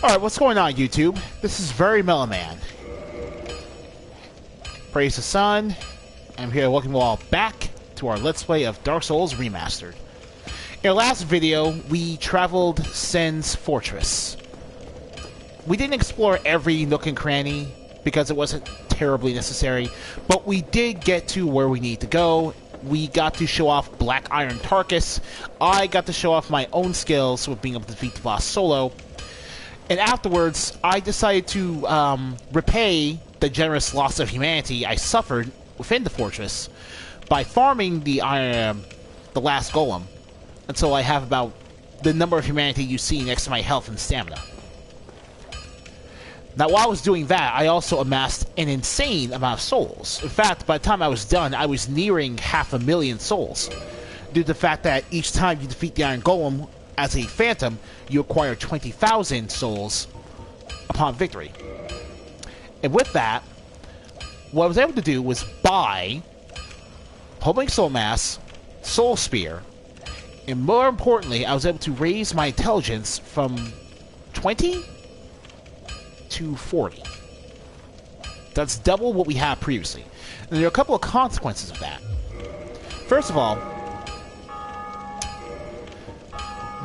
Alright, what's going on, YouTube? This is Very Mellow Man. Praise the sun. I'm here to welcome you all back to our Let's Play of Dark Souls Remastered. In our last video, we traveled Sen's Fortress. We didn't explore every nook and cranny, because it wasn't terribly necessary, but we did get to where we need to go. We got to show off Black Iron Tarkus. I got to show off my own skills with being able to defeat the boss solo. And afterwards, I decided to repay the generous loss of humanity I suffered within the fortress by farming the last golem until I have about the number of humanity you see next to my health and stamina. Now, while I was doing that, I also amassed an insane amount of souls. In fact, by the time I was done, I was nearing 500,000 souls, due to the fact that each time you defeat the Iron Golem as a phantom, you acquire 20,000 souls upon victory. And with that, what I was able to do was buy Homing Soul Mass, Soul Spear, and more importantly, I was able to raise my intelligence from 20 to 40. That's double what we had previously. And there are a couple of consequences of that. First of all,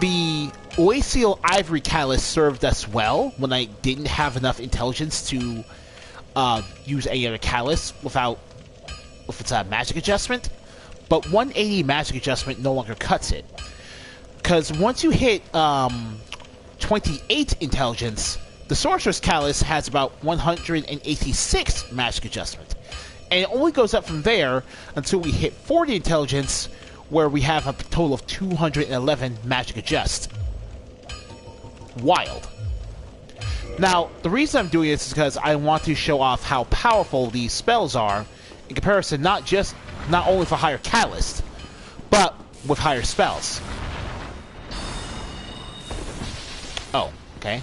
the Oasial Ivory Catalyst served us well when I didn't have enough intelligence to use any other catalyst with its magic adjustment. But 180 magic adjustment no longer cuts it. Because once you hit 28 intelligence, the Sorcerer's Catalyst has about 186 magic adjustment. And it only goes up from there until we hit 40 intelligence, where we have a total of 211 magic adjust. Wild. Now, the reason I'm doing this is because I want to show off how powerful these spells are in comparison not only for higher catalyst, but with higher spells. Oh, okay.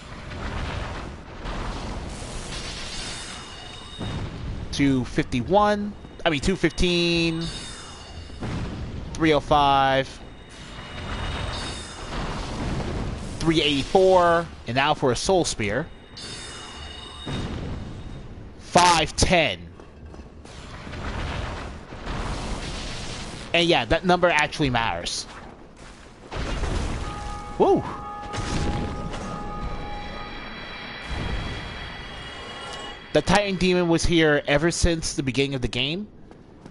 251, 215, 305, 384, and now for a Soul Spear, 510. And yeah, that number actually matters. Woo! The Titan Demon was here ever since the beginning of the game.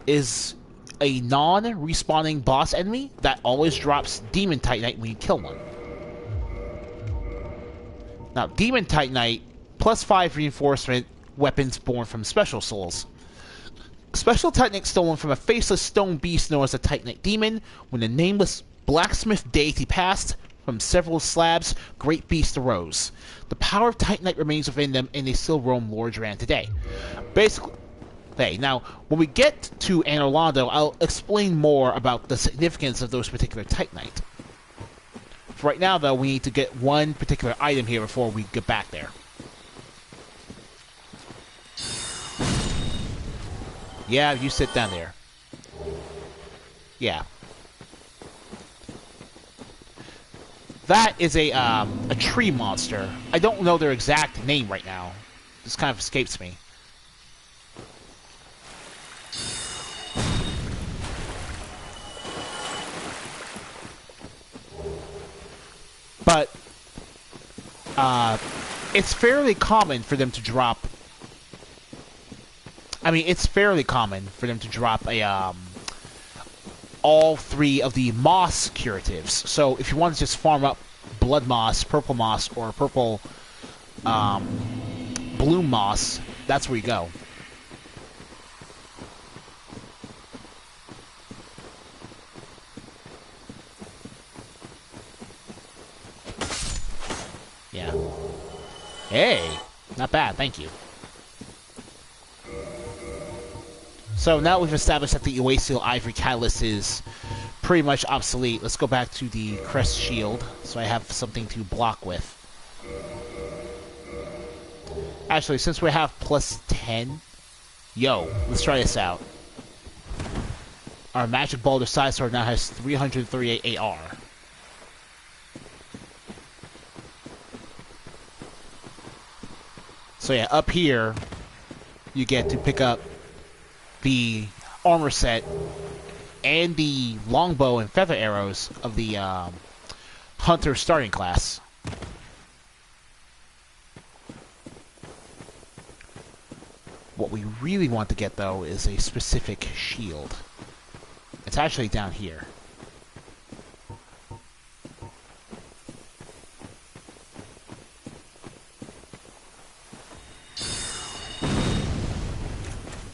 Is a non-respawning boss enemy that always drops Demon Titanite when you kill one. Now, Demon Titanite, plus 5 reinforcement, weapons born from Special Souls. Special Titanite stolen from a faceless stone beast known as the Titanite Demon. When the nameless blacksmith deity passed, from several slabs, great beasts arose. The power of Titanite remains within them, and they still roam Lordran today. Basically, now, when we get to Anor Londo, I'll explain more about the significance of those particular Titanite. For right now, though, we need to get one particular item here before we get back there. Yeah, you sit down there. Yeah. That is a tree monster. I don't know their exact name right now. This kind of escapes me. But it's fairly common for them to drop. It's fairly common for them to drop a all 3 of the moss curatives. So if you want to just farm up blood moss, purple moss, or purple bloom moss, that's where you go. Yeah. Hey, not bad, thank you. So now we've established that the Oasial Ivory Catalyst is pretty much obsolete. Let's go back to the Crest Shield, so I have something to block with. Actually, since we have plus 10... Yo, let's try this out. Our Magic Boulder Side Sword now has 338 AR. So yeah, up here, you get to pick up the armor set and the longbow and feather arrows of the hunter starting class. What we really want to get, though, is a specific shield. It's actually down here.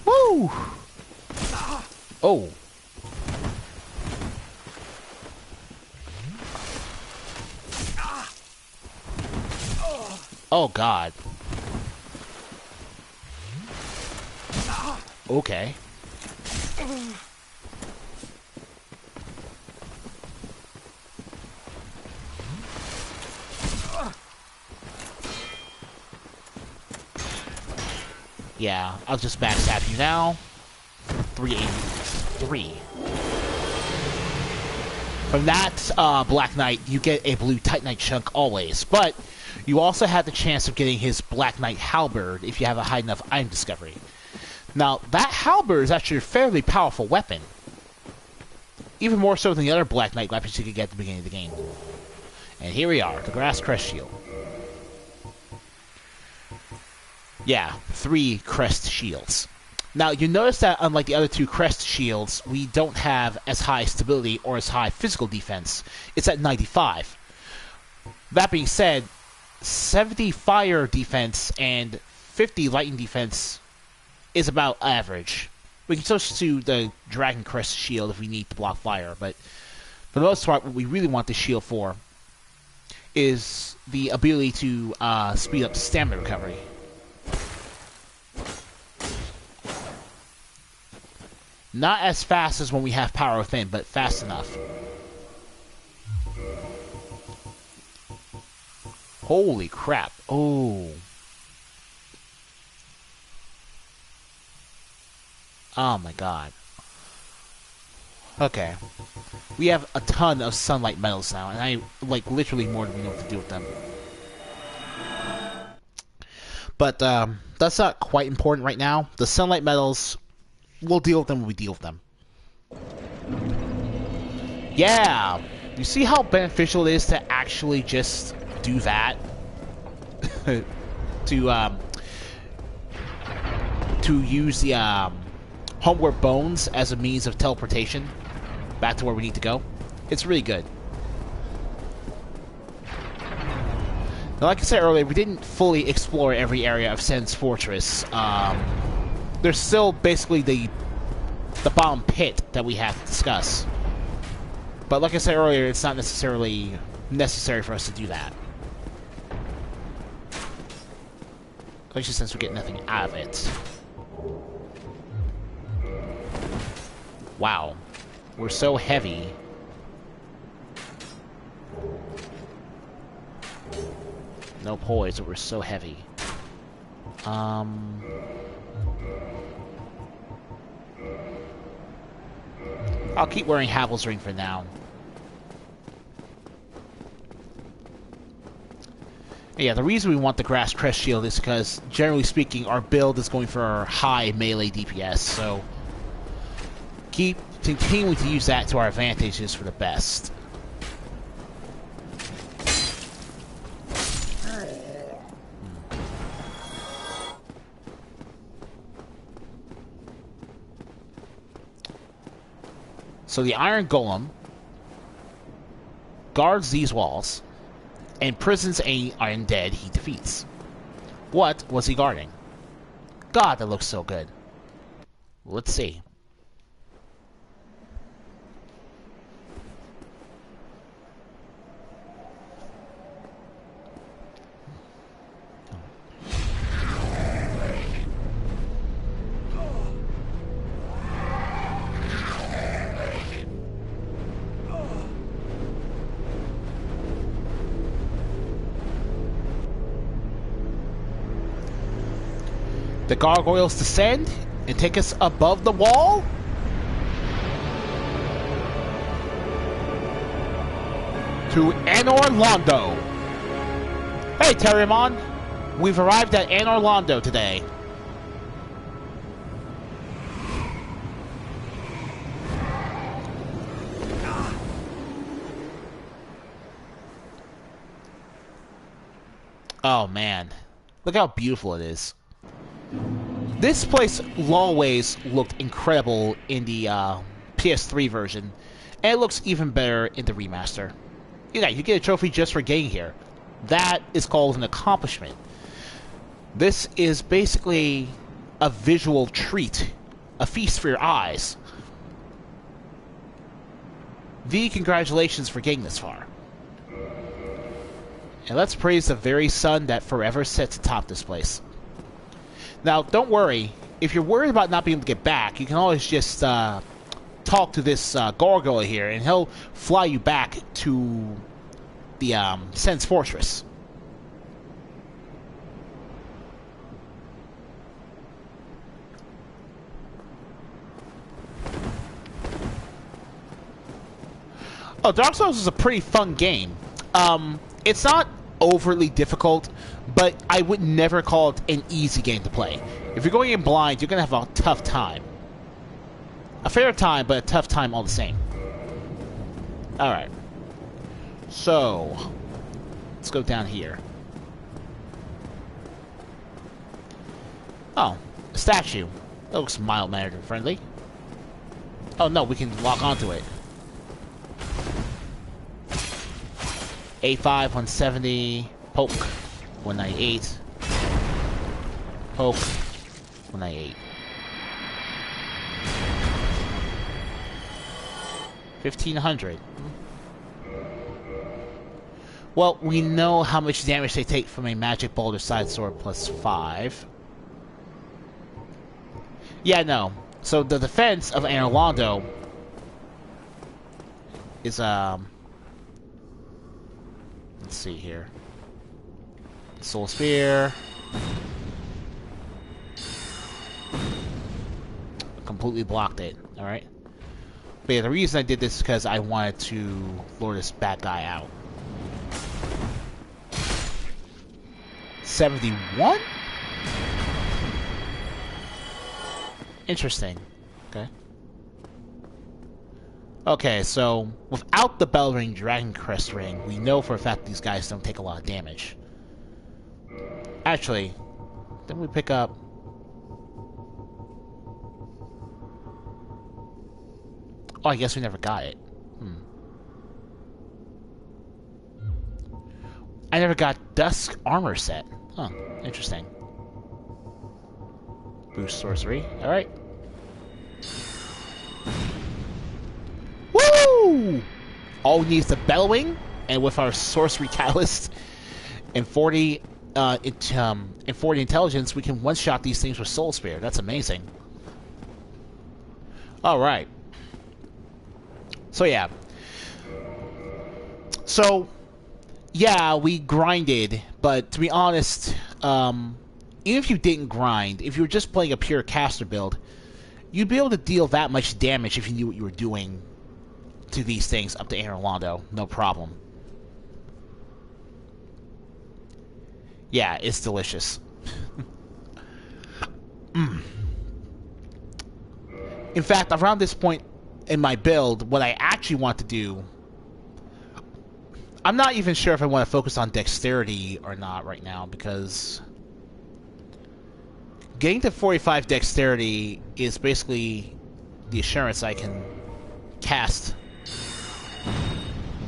Woo! Oh. Oh, God. Okay. Yeah, I'll just backstab you now. 383. From that Black Knight, you get a blue Titanite chunk always, but you also have the chance of getting his Black Knight halberd if you have a high enough item discovery. Now, that halberd is actually a fairly powerful weapon. Even more so than the other Black Knight weapons you could get at the beginning of the game. And here we are, the Grass Crest Shield. Yeah, 3 crest shields. Now, you notice that unlike the other 2 crest shields, we don't have as high stability or as high physical defense. It's at 95. That being said, 70 fire defense and 50 lightning defense is about average. We can switch to the Dragon Crest shield if we need to block fire, but for the most part, what we really want the shield for is the ability to speed up stamina recovery. Not as fast as when we have Power Within, but fast enough. Holy crap. Oh. Oh my god. Okay. We have a ton of sunlight metals now, and I like literally more than we know what to do with them. But that's not quite important right now. The sunlight metals, we'll deal with them when we deal with them. Yeah! You see how beneficial it is to actually just do that? to use the Homeward Bones as a means of teleportation back to where we need to go. It's really good. Now, like I said earlier, we didn't fully explore every area of Sen's Fortress. There's still basically the bottom pit that we have to discuss. But like I said earlier, it's not necessarily necessary for us to do that. Especially since we get nothing out of it. Wow. We're so heavy. No poise, but we're so heavy. I'll keep wearing Havel's Ring for now. Yeah, the reason we want the Grass Crest Shield is because, generally speaking, our build is going for high melee DPS, so keep continuing to use that to our advantages for the best. So the Iron Golem guards these walls and prisons any undead he defeats. What was he guarding? God, that looks so good. Let's see. The gargoyles descend and take us above the wall? To Anor Londo. Hey, Terriermon. We've arrived at Anne Orlando today. Oh man, look how beautiful it is. This place always looked incredible in the PS3 version, and it looks even better in the remaster. Yeah, you get a trophy just for getting here. That is called an accomplishment. This is basically a visual treat, a feast for your eyes. V, congratulations for getting this far. And let's praise the very sun that forever sets atop this place. Now, don't worry. If you're worried about not being able to get back, you can always just talk to this gargoyle here, and he'll fly you back to the Sen's Fortress. Oh, Dark Souls is a pretty fun game. It's not overly difficult, but I would never call it an easy game to play. If you're going in blind, you're going to have a tough time. A fair time, but a tough time all the same. Alright. So, let's go down here. Oh, a statue. That looks mild-mannered and friendly. Oh no, we can lock onto it. 85, 170, poke, 198, poke, 198. 1500. Well, we know how much damage they take from a magic boulder side sword plus 5. Yeah, no. So the defense of Anne Orlando is let's see here. Soul Spear. Completely blocked it. Alright. But yeah, the reason I did this is because I wanted to lure this bad guy out. 71? Interesting. Okay. Okay, so without the Bell Ring, Dragon Crest Ring, we know for a fact these guys don't take a lot of damage. Actually, didn't we pick up... Oh, I guess we never got it. I never got Dusk Armor Set. Huh, interesting. Boost Sorcery. Alright. Woo! All we need is the Bellwing, and with our Sorcery Catalyst and 40 intelligence, we can one-shot these things with Soul Spear. That's amazing. Alright. So yeah. So, yeah, we grinded, but to be honest, even if you didn't grind, if you were just playing a pure caster build, you'd be able to deal that much damage if you knew what you were doing to these things up to Anne Orlando. No problem. Yeah, it's delicious. In fact, around this point in my build, what I actually want to do... I'm not even sure if I want to focus on dexterity or not right now, because... getting to 45 dexterity is basically the assurance I can cast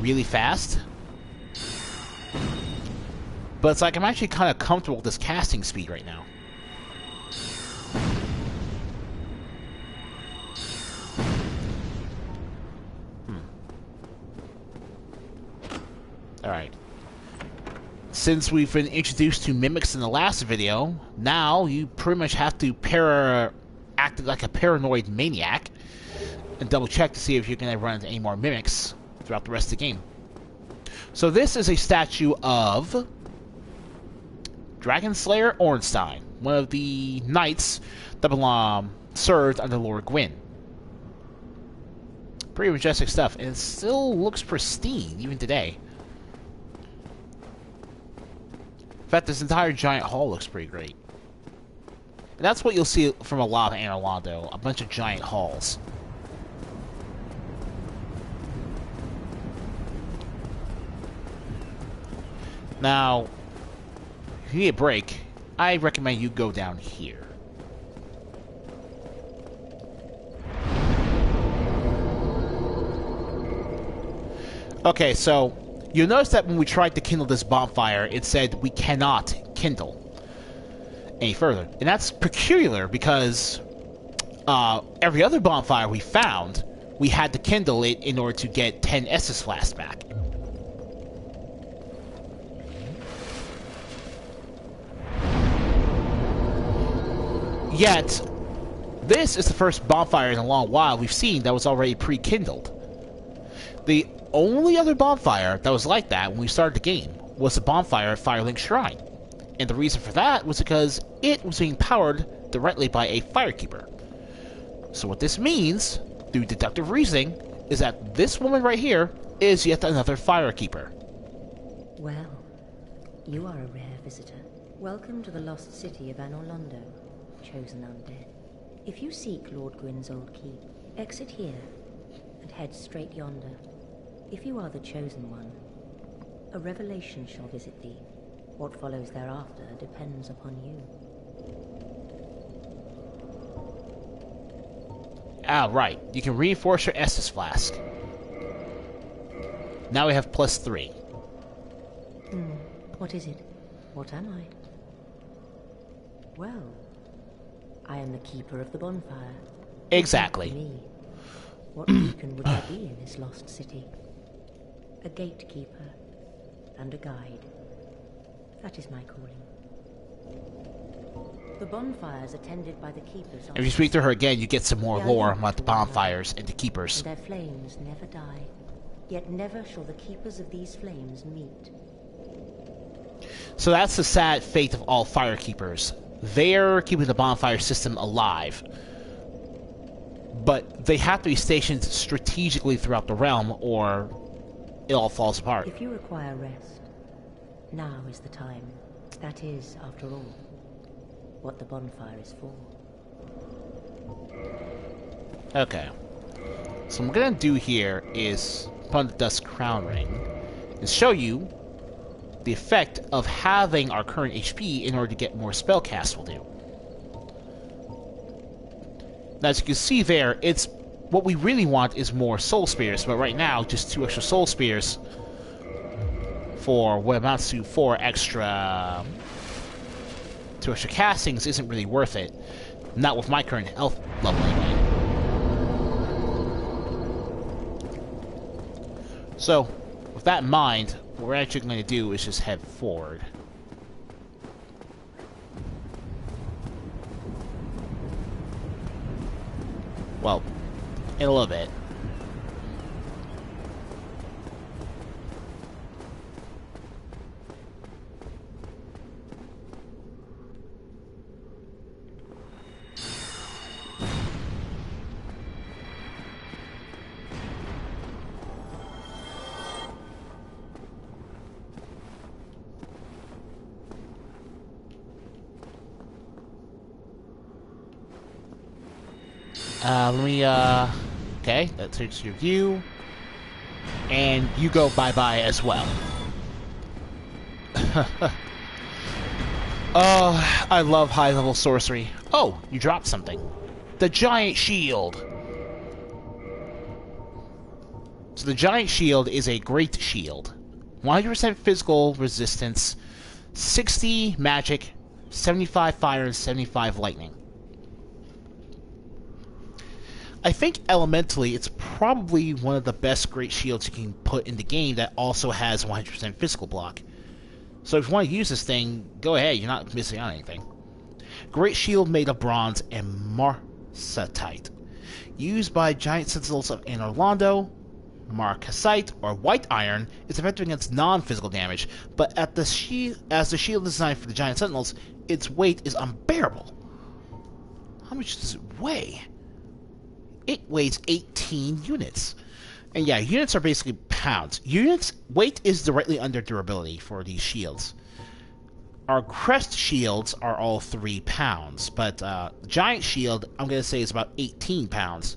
really fast. But it's like I'm actually kind of comfortable with this casting speed right now. Alright. Since we've been introduced to mimics in the last video, now you pretty much have to act like a paranoid maniac and double check to see if you're going to run into any more mimics throughout the rest of the game. So this is a statue of Dragon Slayer Ornstein, one of the knights that served under Lord Gwyn. Pretty majestic stuff, and it still looks pristine even today. In fact, this entire giant hall looks pretty great. And that's what you'll see from a lot of Anor Londo, a bunch of giant halls. Now, if you need a break, I recommend you go down here. Okay, so you'll notice that when we tried to kindle this bonfire, it said we cannot kindle any further. And that's peculiar because every other bonfire we found, we had to kindle it in order to get 10 Estus flasks back. Yet, this is the first bonfire in a long while we've seen that was already pre-kindled. The only other bonfire that was like that when we started the game was the bonfire at Firelink Shrine. And the reason for that was because it was being powered directly by a firekeeper. So what this means, through deductive reasoning, is that this woman right here is yet another firekeeper. Well, you are a rare visitor. Welcome to the lost city of Anor Londo, Chosen Undead. If you seek Lord Gwyn's old keep, exit here and head straight yonder. If you are the Chosen One, a revelation shall visit thee. What follows thereafter depends upon you. Ah, right. You can reinforce your Estus flask. Now we have +3. What is it? What am I? Well, I am the keeper of the bonfire. Exactly. Me. What beacon would I be in this lost city? A gatekeeper and a guide. That is my calling. The bonfires attended by the keepers. If you speak to her again, you get some more lore about the bonfires and the keepers. And their flames never die. Yet never shall the keepers of these flames meet. So that's the sad fate of all firekeepers. They're keeping the bonfire system alive. But they have to be stationed strategically throughout the realm, or it all falls apart. If you require rest, now is the time. That is, after all, what the bonfire is for. Okay. So what I'm gonna do here is put on the Dust Crown Ring and show you the effect of having our current HP in order to get more spellcasts will do. Now, as you can see there, it's what we really want is more Soul Spears, but right now, just 2 extra Soul Spears for what amounts to 2 extra castings isn't really worth it. Not with my current health level anyway. So, with that in mind, what we're actually going to do is just head forward. Well, in a little bit. Okay, that takes your view. And you go bye-bye as well. Oh, I love high-level sorcery. Oh, you dropped something. The Giant Shield. So the Giant Shield is a great shield. 100% physical resistance, 60 magic, 75 fire, and 75 lightning. I think elementally it's probably one of the best great shields you can put in the game that also has 100% physical block. So if you want to use this thing, go ahead, you're not missing out on anything. Great shield made of bronze and marcasite. Used by giant sentinels of Anor Londo, marcasite, or white iron is effective against non-physical damage, but as the shield is designed for the giant sentinels, its weight is unbearable. How much does it weigh? It weighs 18 units. And yeah, units are basically pounds. Units weight is directly under durability for these shields. Our crest shields are all 3 pounds, but giant shield, I'm going to say, is about 18 pounds.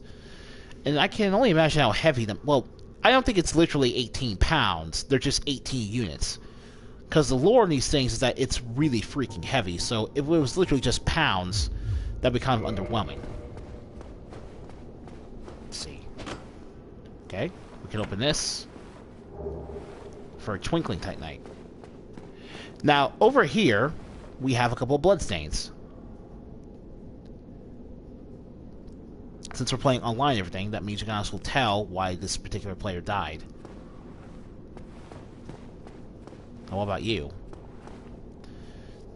And I can only imagine how heavy them... Well, I don't think it's literally 18 pounds. They're just 18 units. Because the lore in these things is that it's really freaking heavy. So if it was literally just pounds, that'd be kind of underwhelming. Let's see. Okay, we can open this for a Twinkling Titanite. Now, over here, we have a couple of bloodstains. Since we're playing online and everything, that means you can also tell why this particular player died. Now, what about you?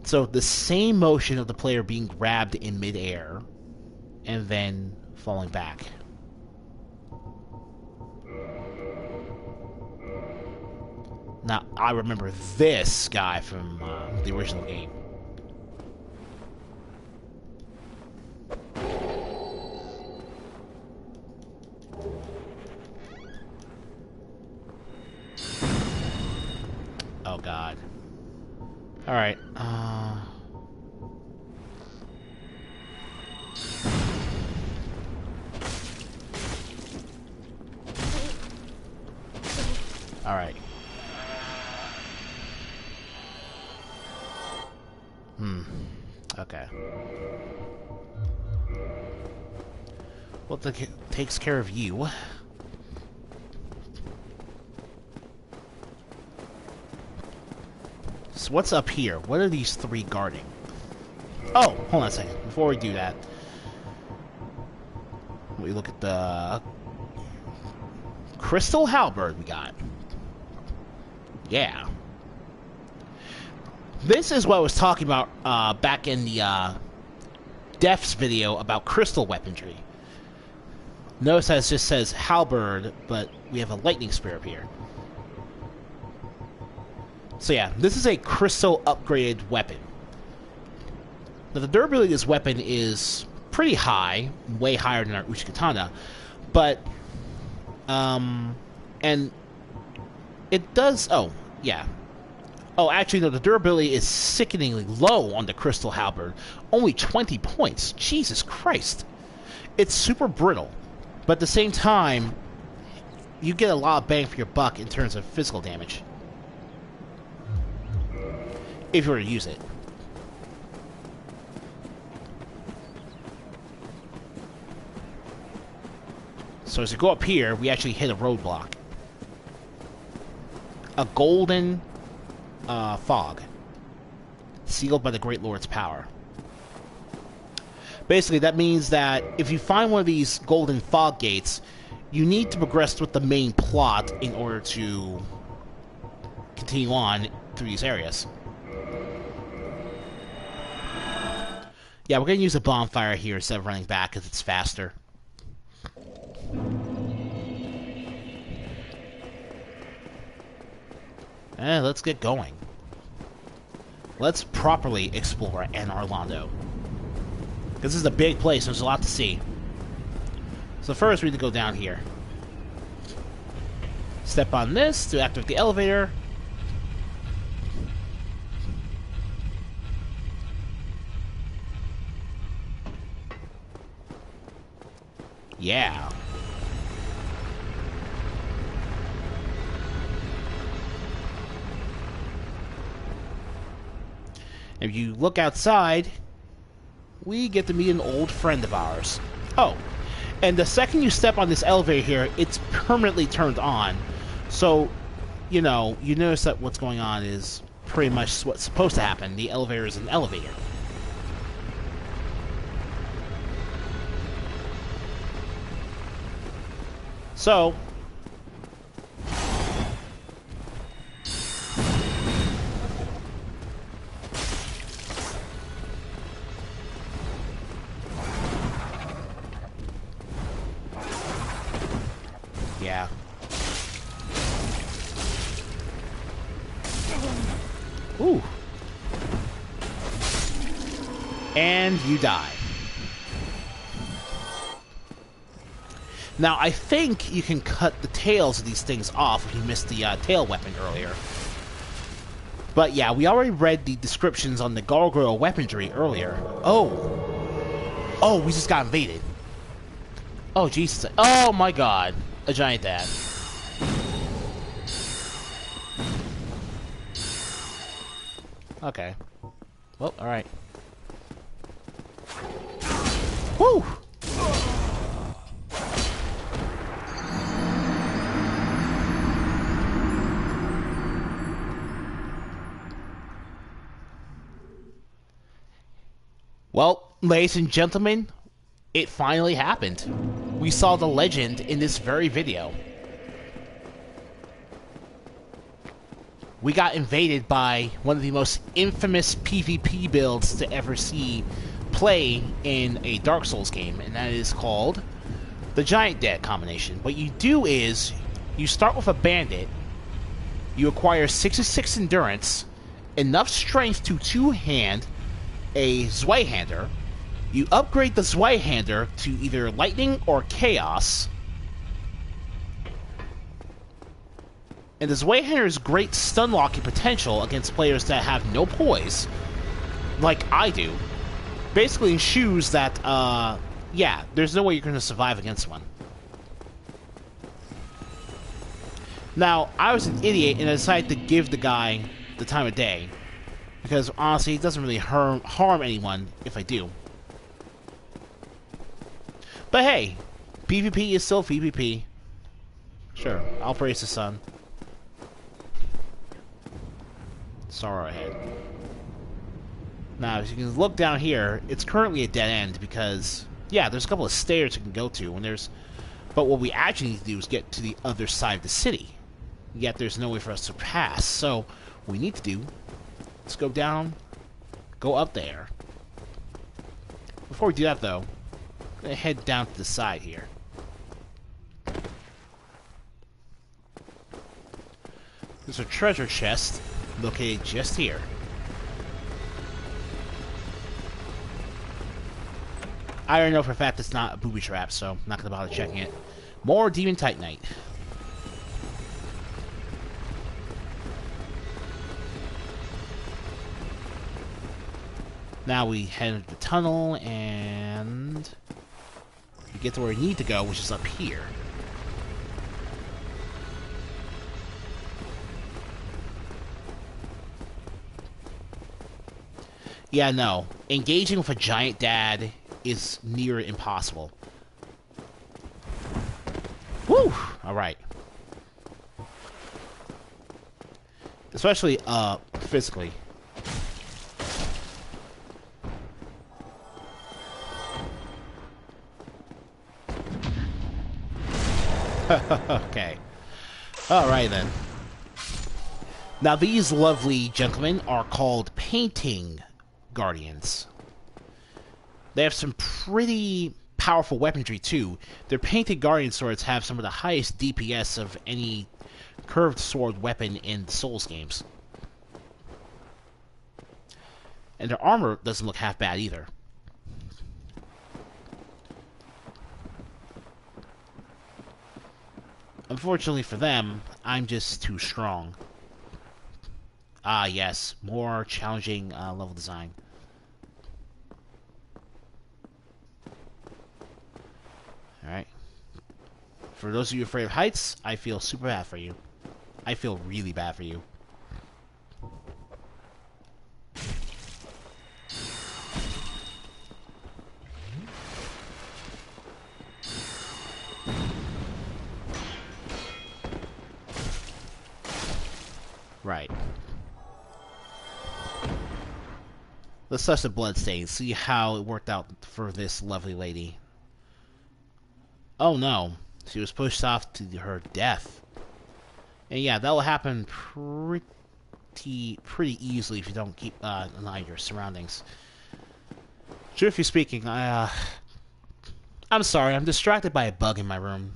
So, the same motion of the player being grabbed in midair and then falling back. Now, I remember this guy from the original game. Oh, God. Alright, Alright. Okay. Well, that takes care of you. So what's up here? What are these 3 guarding? Oh, hold on a second. Before we do that, we look at the crystal halberd we got. Yeah. This is what I was talking about back in the Def's video about crystal weaponry. Notice that it just says halberd, but we have a lightning spear up here. So yeah, this is a crystal upgraded weapon. Now the durability of this weapon is pretty high, way higher than our Uchi-Katana, but and it does... Oh, yeah. Oh, actually, no, the durability is sickeningly low on the Crystal Halberd. Only 20 points. Jesus Christ. It's super brittle, but at the same time, you get a lot of bang for your buck in terms of physical damage. If you were to use it. So as we go up here, we actually hit a roadblock. A golden fog. Sealed by the Great Lord's power. Basically, that means that if you find one of these golden fog gates, you need to progress with the main plot in order to continue on through these areas. Yeah, we're going to use a bonfire here instead of running back because it's faster. Let's get going. Let's properly explore Anor Londo. Because this is a big place, there's a lot to see. So first we need to go down here. Step on this to activate the elevator. Yeah. If you look outside, we get to meet an old friend of ours. Oh, and the second you step on this elevator here, it's permanently turned on. So, you know, you notice that what's going on is pretty much what's supposed to happen. The elevator is an elevator. So, yeah. Ooh. And you die. Now, I think you can cut the tails of these things off if you missed the tail weapon earlier. But yeah, we already read the descriptions on the gargoyle weaponry earlier. Oh, we just got invaded. Oh, Jesus. Oh, my God. A giant dad. Okay. Well, alright. Woo! Well, ladies and gentlemen, it finally happened. We saw the legend in this very video. We got invaded by one of the most infamous PvP builds to ever see play in a Dark Souls game, and that is called the Giant Dead combination. What you do is, you start with a bandit, you acquire 66 endurance, enough strength to two-hand a Zweihander, you upgrade the Zweihander to either Lightning or Chaos, and the Zweihander's great stun-locking potential against players that have no poise, like I do, basically ensures that, yeah, there's no way you're going to survive against one. Now, I was an idiot and I decided to give the guy the time of day, because honestly, it doesn't really harm anyone if I do. But hey, PvP is still PvP. Sure, I'll praise the sun. Sorrow ahead. Now, as you can look down here, it's currently a dead end because, yeah, there's a couple of stairs you can go to, but what we actually need to do is get to the other side of the city. Yet there's no way for us to pass, so what we need to do, let's go down, go up there. Before we do that, though, I'm going to head down to the side here. There's a treasure chest located just here. I already know for a fact it's not a booby trap, so I'm not going to bother checking it. More Demon Titanite. Now we head into the tunnel, and we get to where we need to go, which is up here. Yeah, no. Engaging with a giant dad is near impossible. Woo! Alright. Especially, physically. Okay. Alright then. Now these lovely gentlemen are called painting guardians. They have some pretty powerful weaponry too. Their painted guardian swords have some of the highest DPS of any curved sword weapon in the Souls games. And their armor doesn't look half bad either. Unfortunately for them, I'm just too strong. Ah, yes. More challenging level design. Alright. For those of you afraid of heights, I feel super bad for you. I feel really bad for you. Right. Let's touch the bloodstain, see how it worked out for this lovely lady. Oh no, she was pushed off to her death. And yeah, that will happen pretty easily if you don't keep an eye on your surroundings. Truthfully speaking, I'm sorry, I'm distracted by a bug in my room.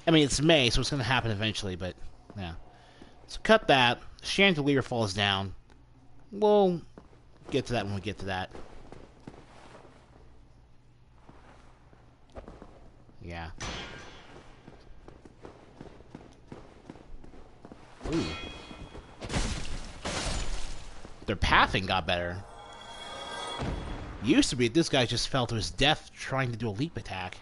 I mean, it's May, so it's going to happen eventually, but yeah. So cut that. Chandelier falls down. We'll get to that when we get to that. Yeah. Ooh. Their pathing got better. Used to be this guy just fell to his death trying to do a leap attack.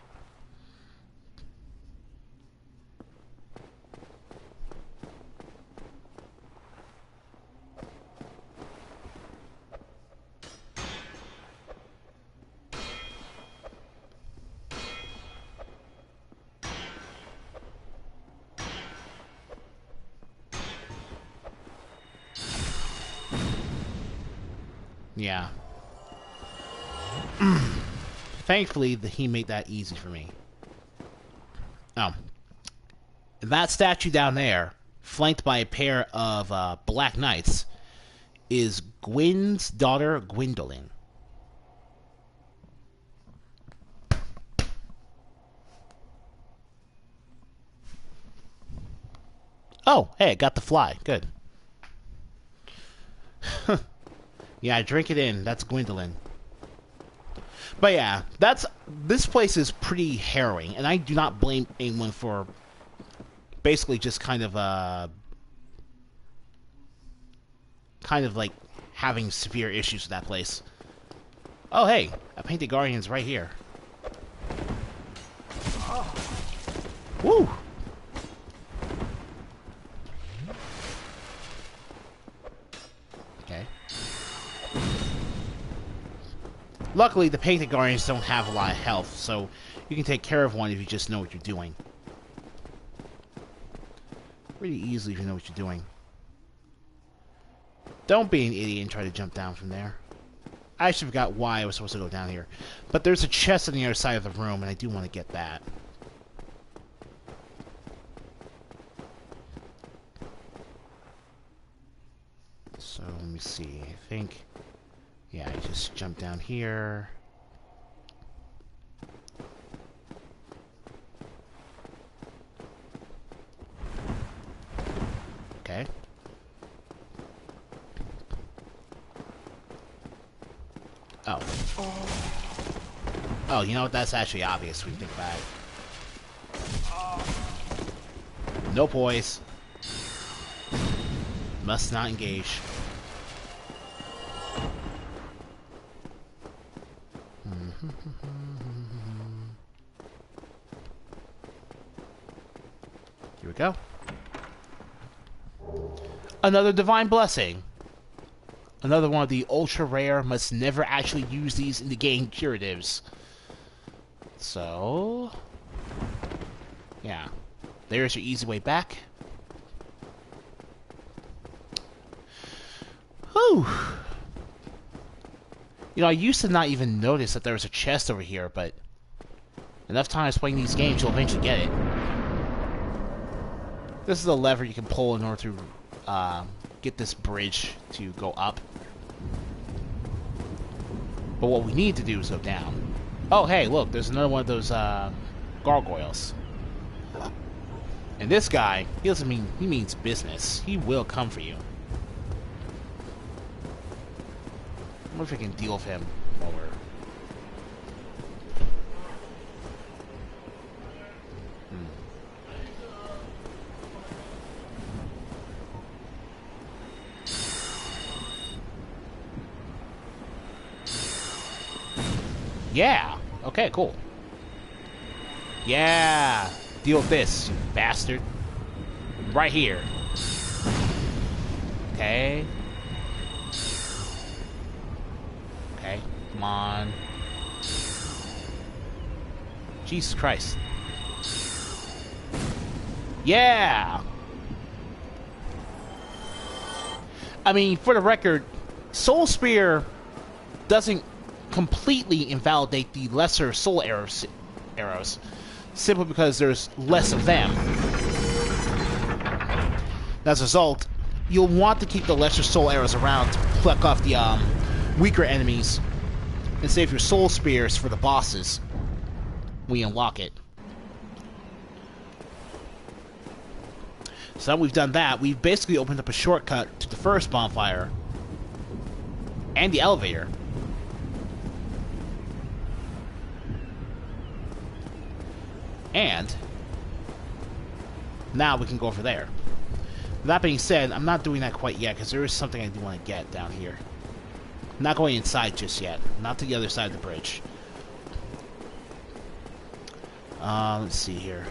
Yeah. Thankfully, he made that easy for me. Oh. That statue down there, flanked by a pair of Black Knights, is Gwyn's daughter, Gwendolyn. Oh, hey, I got the fly. Good. Yeah, drink it in. That's Gwendolyn. But yeah, this place is pretty harrowing, and I do not blame anyone for basically just kind of like having severe issues with that place. Oh hey, a painted guardian's right here. Woo! Okay. Luckily, the painted guardians don't have a lot of health, so you can take care of one if you just know what you're doing. Pretty easily if you know what you're doing. Don't be an idiot and try to jump down from there. I actually forgot why I was supposed to go down here. But there's a chest on the other side of the room, and I do want to get that. So, let me see. I think... yeah, I just jump down here. Okay. Oh. Oh, you know what? That's actually obvious when you think about it. No poise. Must not engage. Here we go. Another divine blessing. Another one of the ultra rare, must never actually use these in the game curatives. So, yeah. There's your easy way back. Whew. You know, I used to not even notice that there was a chest over here, but enough times playing these games, you'll eventually get it. This is a lever you can pull in order to get this bridge to go up. But what we need to do is go down. Oh, hey, look, there's another one of those gargoyles. And this guy, he means business. He will come for you. I wonder if I can deal with him while we're... Yeah! Okay, cool. Yeah! Deal with this, you bastard. Right here. Okay. Okay, come on. Jesus Christ. Yeah! I mean, for the record, Soul Spear doesn't completely invalidate the lesser soul arrows, simply because there's less of them. As a result, you'll want to keep the lesser soul arrows around to pluck off the weaker enemies and save your soul spears for the bosses when you unlock it. So now we've done that, we've basically opened up a shortcut to the first bonfire and the elevator. And now we can go over there. That being said, I'm not doing that quite yet, because there is something I do want to get down here. I'm not going inside just yet. Not to the other side of the bridge. Let's see here.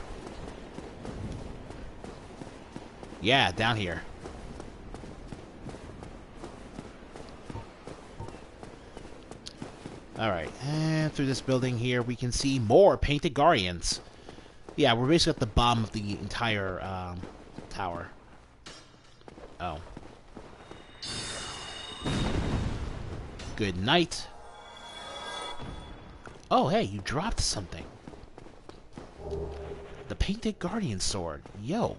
Yeah, down here. Alright, and through this building here, we can see more painted guardians. Yeah, we're basically at the bottom of the entire tower. Oh. Good night. Oh, hey, you dropped something. The painted guardian sword. Yo.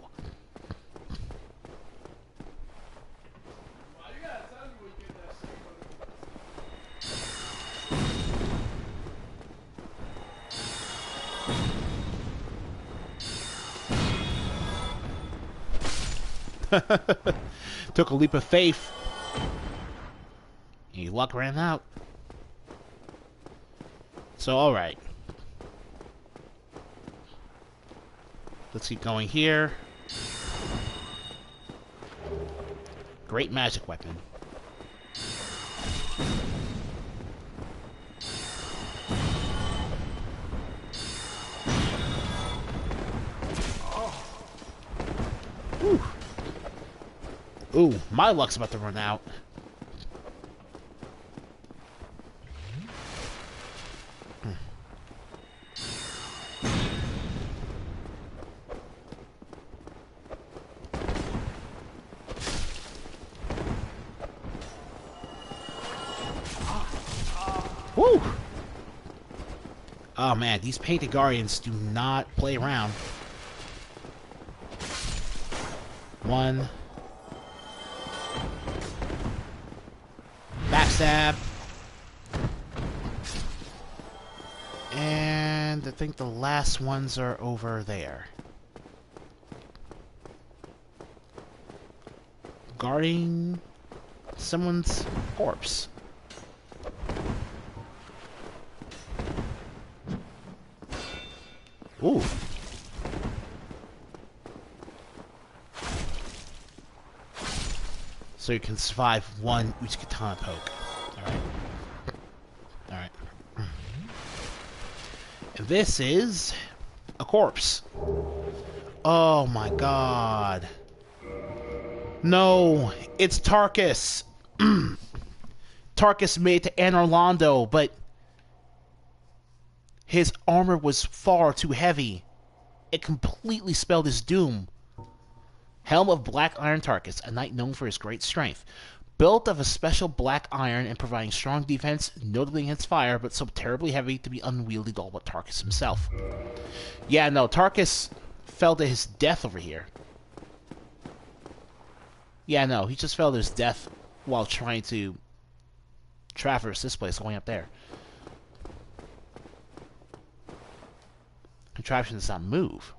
Took a leap of faith. Your luck ran out. So, alright. Let's keep going here. Great magic weapon. Ooh. Ooh, my luck's about to run out. Woo! Oh man, these painted guardians do not play around. One. Backstab. And I think the last ones are over there. Guarding someone's corpse. Ooh. So you can survive one Uchikatana poke. Alright. Alright. And this is a corpse. Oh my god. No, it's Tarkus. Tarkus made it to Anor Londo, but his armor was far too heavy. It completely spelled his doom. Helm of Black Iron Tarkus, a knight known for his great strength. Built of a special black iron and providing strong defense, notably against fire, but so terribly heavy to be unwieldy to all but Tarkus himself. Yeah, no, Tarkus fell to his death over here. Yeah, no, he just fell to his death while trying to traverse this place going up there. Contraption does not move.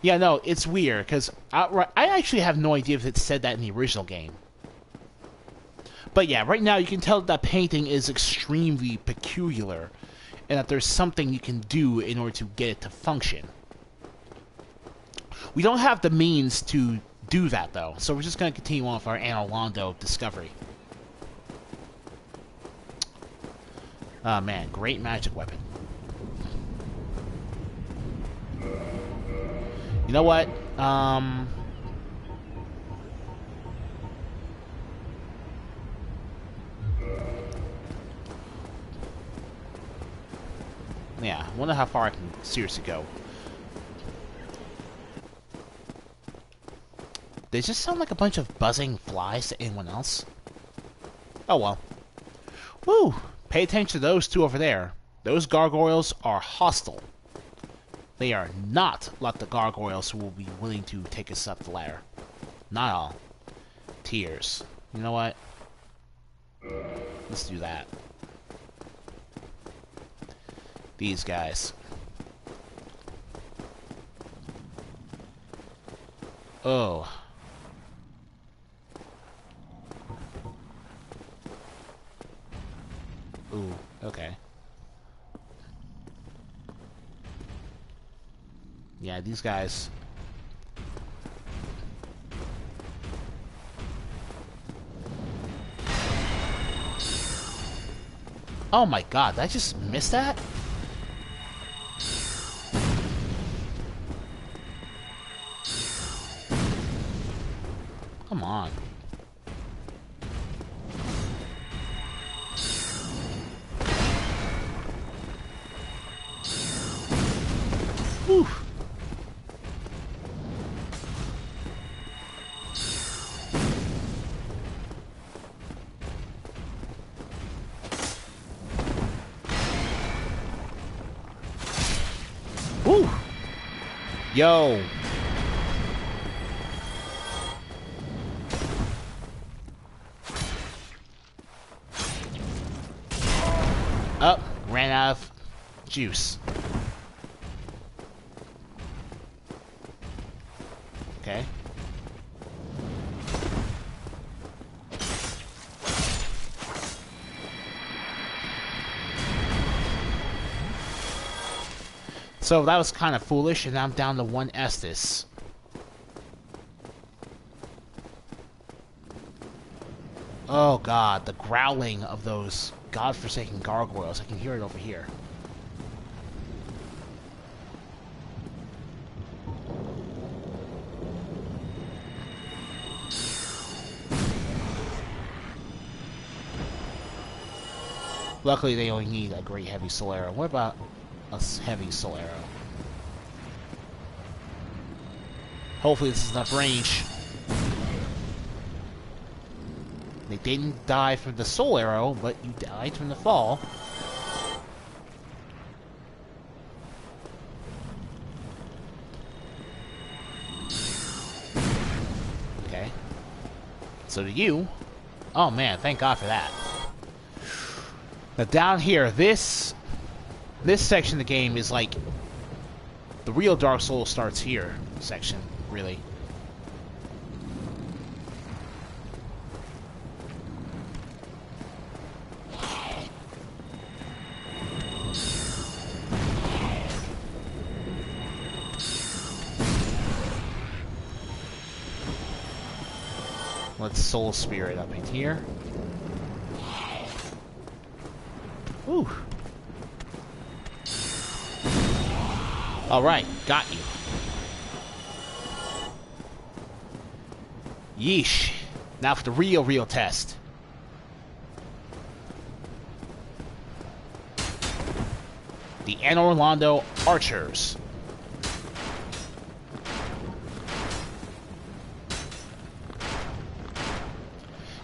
Yeah, no, it's weird, because I actually have no idea if it said that in the original game. But yeah, right now you can tell that painting is extremely peculiar, and that there's something you can do in order to get it to function. We don't have the means to do that, though, so we're just going to continue on with our Anor Londo discovery. Oh man, great magic weapon. You know what? Yeah, I wonder how far I can seriously go. They just sound like a bunch of buzzing flies to anyone else. Oh well. Woo! Pay attention to those two over there. Those gargoyles are hostile. They are not like the gargoyles who will be willing to take us up the ladder. Not all. Tears. You know what? Let's do that. These guys. Oh. Ooh, okay. Yeah, these guys. Oh my god, did I just miss that? Come on. Whew. Woo! Yo! Up, ran out of juice. Okay. So that was kind of foolish, and now I'm down to 1 Estus. Oh god, the growling of those godforsaken gargoyles. I can hear it over here. Luckily, they only need a great heavy soul arrow. What about a heavy soul arrow? Hopefully this is enough range. They didn't die from the soul arrow, but you died from the fall. Okay. So do you. Oh man, thank God for that. Now down here, this section of the game is like the real Dark Souls starts here section, really. Let's soul spirit up in here. Ooh. Alright, got you. Yeesh. Now for the real test. The Anor Londo Archers.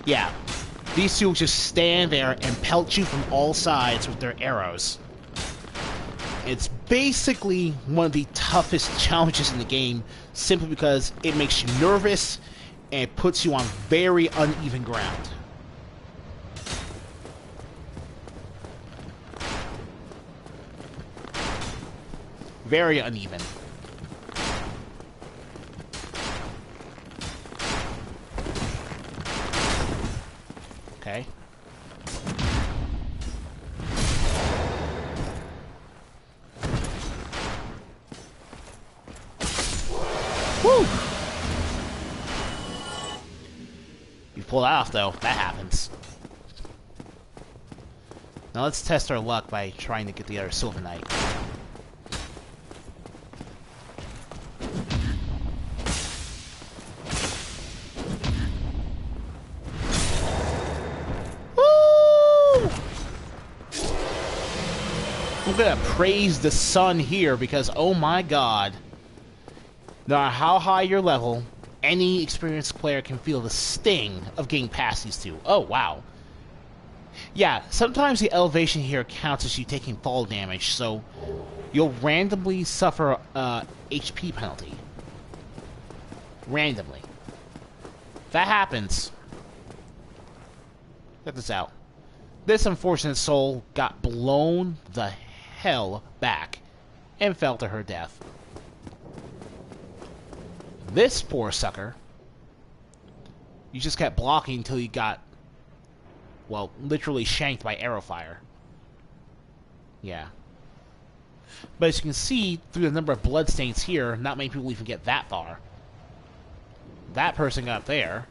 Yeah, these two will just stand there and pelt you from all sides with their arrows. It's basically one of the toughest challenges in the game, simply because it makes you nervous and it puts you on very uneven ground. Very uneven. Okay. Woo! You pull it off, though. That happens. Now let's test our luck by trying to get the other Silver Knight. I'm gonna praise the sun here because, oh my god, no matter how high your level, any experienced player can feel the sting of getting past these two. Oh, wow. Yeah, sometimes the elevation here counts as you taking fall damage, so you'll randomly suffer a HP penalty. Randomly. That happens. Check this out. This unfortunate soul got blown the hell back and fell to her death. This poor sucker, you just kept blocking until you got, well, literally shanked by arrow fire. Yeah. But as you can see, through the number of bloodstains here, not many people even get that far. That person got there.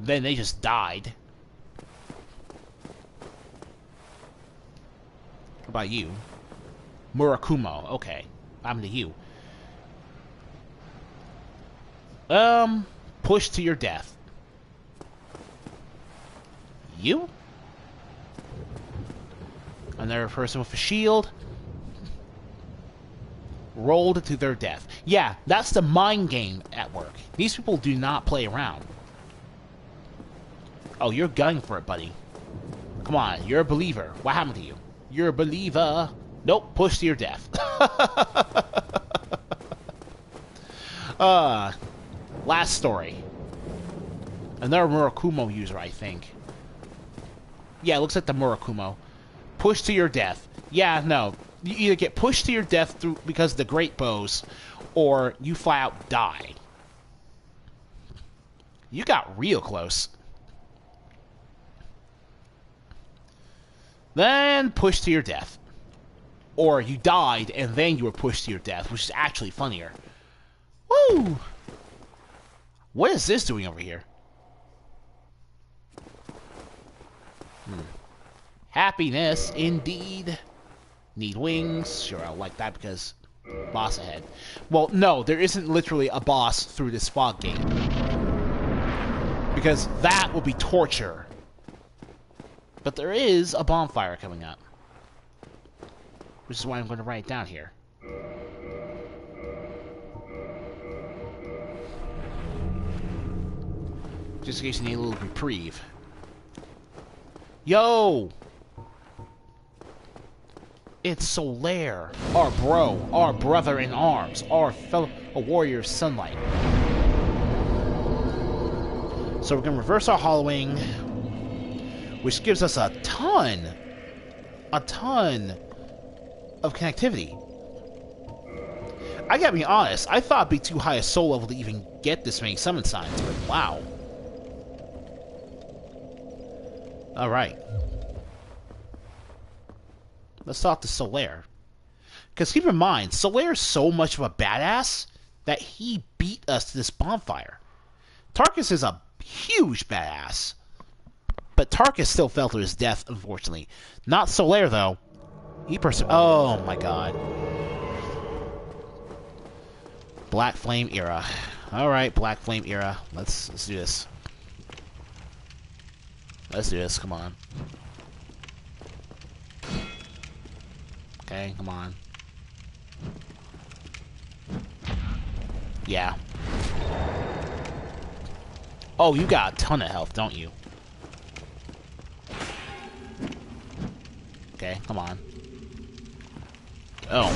Then they just died. What about you? Murakumo. Okay. I'm to you. Push to your death. You? Another person with a shield. Rolled to their death. Yeah, that's the mind game at work. These people do not play around. Oh, you're gunning for it, buddy. Come on, you're a believer. What happened to you? You're a believer. Nope, push to your death. Last story. Another Murakumo user, I think. Yeah, it looks like the Murakumo. Push to your death. Yeah, no. You either get pushed to your death through because of the great bows, or you flat out die. You got real close. Then push to your death. Or you died and then you were pushed to your death, which is actually funnier. Woo! What is this doing over here? Happiness, indeed. Need wings. Sure, I'll like that because boss ahead. Well, no, there isn't literally a boss through this fog gate. Because that would be torture. But there is a bonfire coming up. Which is why I'm going to write it down here. Just in case you need a little reprieve. Yo! It's Solaire, our bro, our brother in arms, our fellow warrior Sunlight. So we're going to reverse our hollowing, which gives us a ton of connectivity. I gotta be honest, I thought it'd be too high a soul level to even get this many summon signs, but wow. Alright. Let's talk to Solaire. Because keep in mind, Solaire is so much of a badass that he beat us to this bonfire. Tarkus is a huge badass. But Tarkus still fell to his death, unfortunately. Not Solaire, though. Oh my god. Black Flame era. Alright, Black Flame era. Let's do this. Let's do this, come on. Okay, come on. Yeah. Oh, you got a ton of health, don't you? Okay, come on. Oh.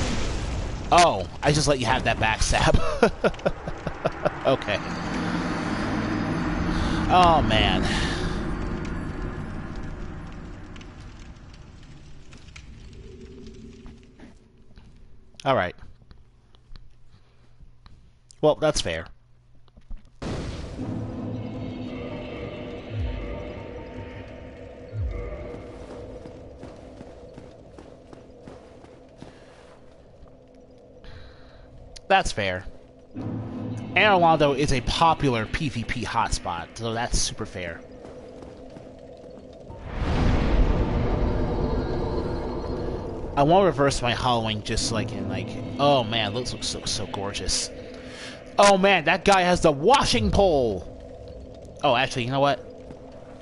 Oh, I just let you have that backstab. Okay. Oh, man. Alright. Well, that's fair. That's fair. And Orlando is a popular PvP hotspot, so that's super fair. I want to reverse my hollowing just like in oh man, looks so gorgeous. Oh man, that guy has the washing pole. Oh, actually, you know what?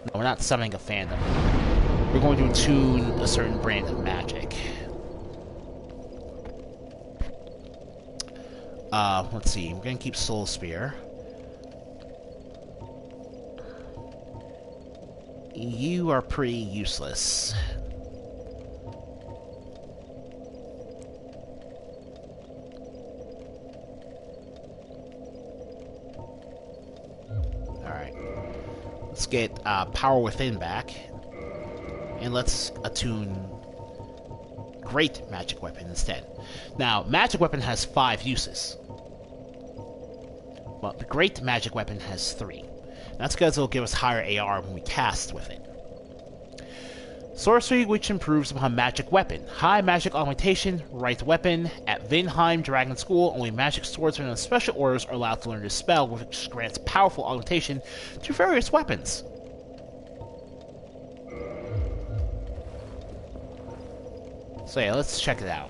No, we're not summoning a fandom. We're going to attune a certain brand of magic. Let's see. We're gonna keep Soul Spear. You are pretty useless. Alright. Let's get Power Within back. And let's attune Great Magic Weapon instead. Now, Magic Weapon has 5 uses. Well, the Great Magic Weapon has 3. That's because it'll give us higher AR when we cast with it. Sorcery, which improves upon Magic Weapon. High Magic Augmentation, Right Weapon. At Vinheim Dragon School, only Magic Swordsmen on special orders are allowed to learn this spell, which grants powerful augmentation to various weapons. So yeah, let's check it out.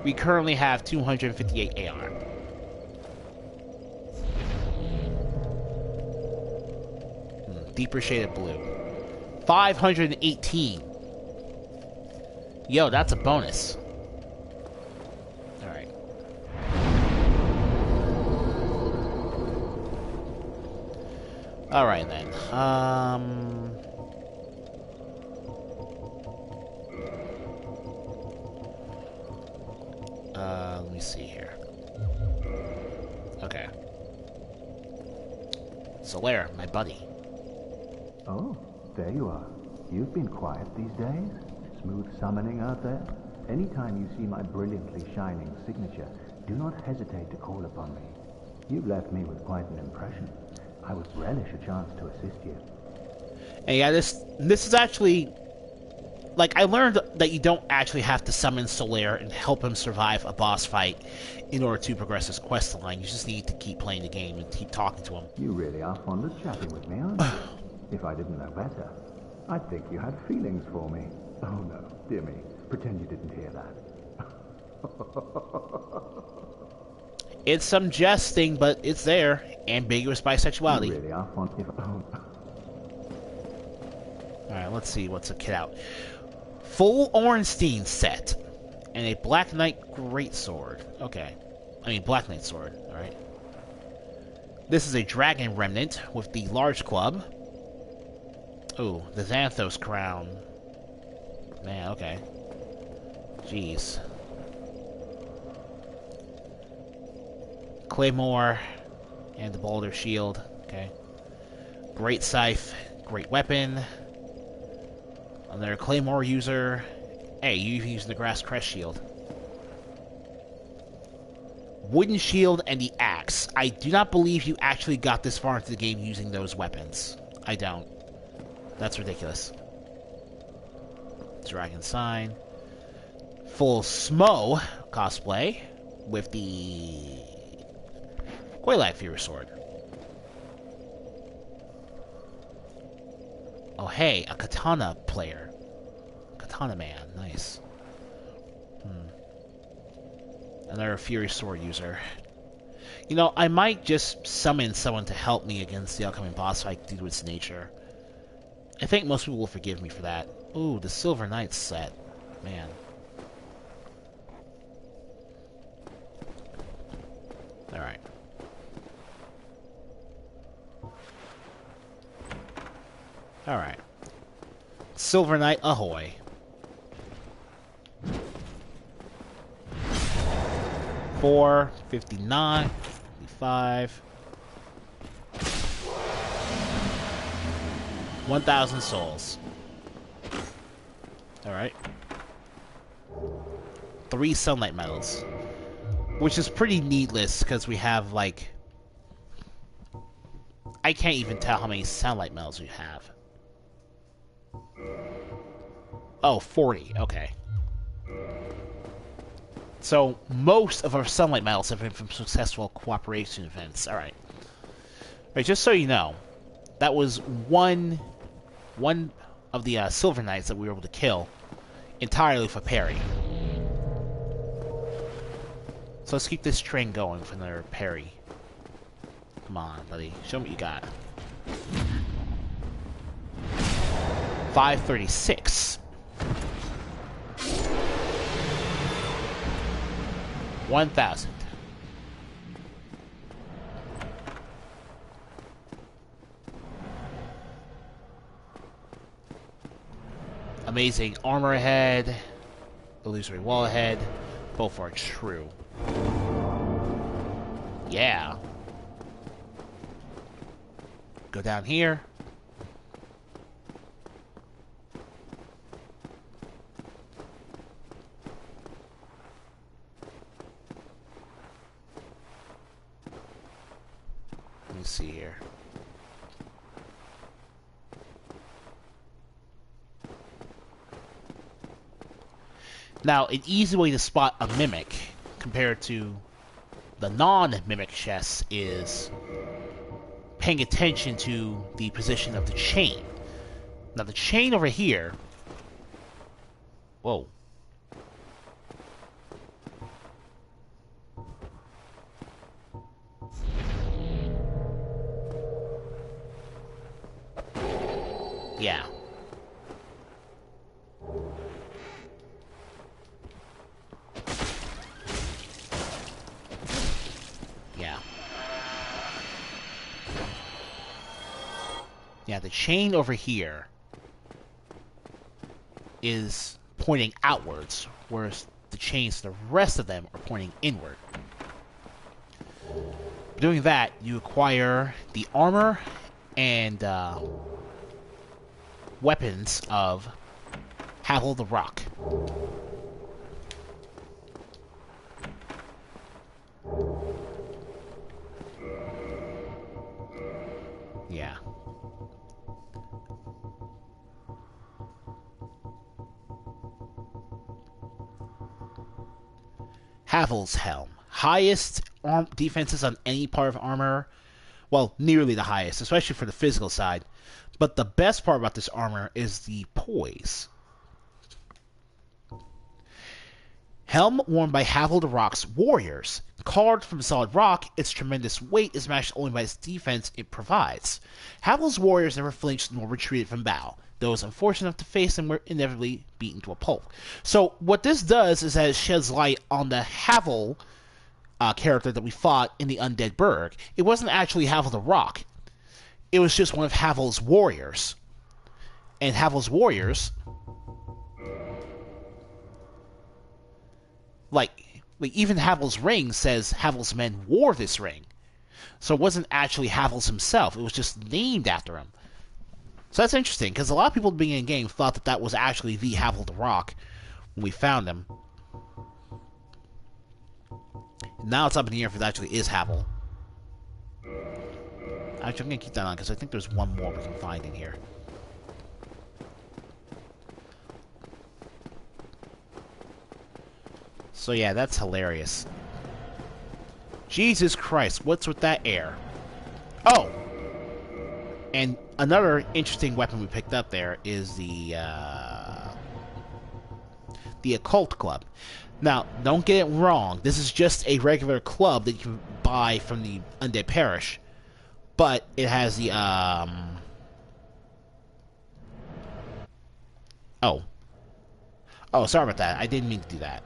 We currently have 258 AR. Deeper shade of blue. 518. Yo, that's a bonus. Alright. Alright then. Let me see here. Okay. Solaire, my buddy. Oh, there you are. You've been quiet these days. Smooth summoning out there. Anytime you see my brilliantly shining signature, do not hesitate to call upon me. You've left me with quite an impression. I would relish a chance to assist you. And yeah, this is actually... Like, I learned that you don't actually have to summon Solaire and help him survive a boss fight in order to progress his quest line. You just need to keep playing the game and keep talking to him. You really are fond of chatting with me, aren't you? If I didn't know better, I'd think you had feelings for me. Oh no, dear me. Pretend you didn't hear that. It's some jesting, but it's there. Ambiguous bisexuality. You really are fond of... Alright, let's see what's a kit out. Full Ornstein set. And a Black Knight Greatsword. Okay. I mean, Black Knight Sword. Alright. This is a Dragon Remnant with the large club. Ooh, the Xanthos Crown. Man, okay. Jeez. Claymore. And the Boulder Shield. Okay. Great Scythe. Great Weapon. Another Claymore user. Hey, you use the Grass Crest Shield. Wooden Shield and the Axe. I do not believe you actually got this far into the game using those weapons. I don't. That's ridiculous. Dragon Sign. Full Smo cosplay with the Coilite Fury Sword. Oh, hey, a Katana player. Katana man, nice. Another Fury Sword user. You know, I might just summon someone to help me against the upcoming boss fight due to its nature. I think most people will forgive me for that. Ooh, the Silver Knights set. Man. Alright. Alright. Silver Knight ahoy. $4, $59, $55. 1,000 souls. Alright. 3 sunlight medals. Which is pretty needless, because we have, like... I can't even tell how many sunlight medals we have. Oh, 40. Okay. So, most of our sunlight medals have been from successful cooperation events. Alright. Alright, just so you know, that was one of the Silver Knights that we were able to kill entirely for parry. So let's keep this train going for another parry. Come on, buddy. Show me what you got. 536. 1,000. Amazing armor ahead. Illusory wall ahead. Both are true. Yeah. Go down here. Let me see here. Now, an easy way to spot a mimic compared to the non-mimic chests is paying attention to the position of the chain. Now, the chain over here... Whoa. Yeah. Yeah. Yeah, the chain over here is pointing outwards, whereas the chains to the rest of them are pointing inward. Doing that, you acquire the armor and weapons of Havel the Rock. Yeah. Havel's Helm. Highest defenses on any part of armor. Well, nearly the highest, especially for the physical side. But the best part about this armor is the poise. Helm worn by Havel the Rock's warriors. Carved from solid rock, its tremendous weight is matched only by its defense it provides. Havel's warriors never flinched nor retreated from battle. Those unfortunate enough to face them were inevitably beaten to a pulp. So what this does is that it sheds light on the Havel character that we fought in the Undead Burg. It wasn't actually Havel the Rock. It was just one of Havel's warriors. And Havel's warriors, like even Havel's ring says Havel's men wore this ring. So it wasn't actually Havel's himself. It was just named after him. So that's interesting, because a lot of people at the beginning of the game thought that that was actually the Havel the Rock when we found him. Now it's up in the air if it actually is Havel. Actually, I'm going to keep that on, because I think there's one more we can find in here. So yeah, that's hilarious. Jesus Christ, what's with that air? Oh! And another interesting weapon we picked up there is the Occult Club. Now, don't get it wrong. This is just a regular club that you can buy from the Undead Parish. But it has the, Oh. Oh, sorry about that. I didn't mean to do that.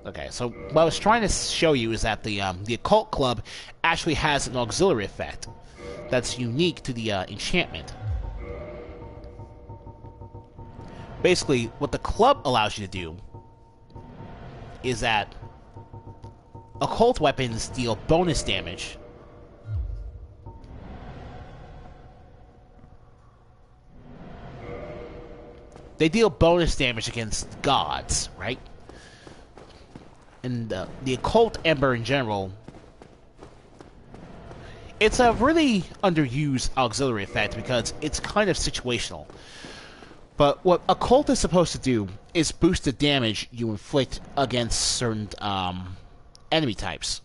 Okay, so what I was trying to show you is that the Occult Club actually has an auxiliary effect that's unique to the enchantment. Basically, what the club allows you to do is that occult weapons deal bonus damage against gods, right? And the occult ember in general, it's a really underused auxiliary effect because it's kind of situational. But what occult is supposed to do is boost the damage you inflict against certain enemy types.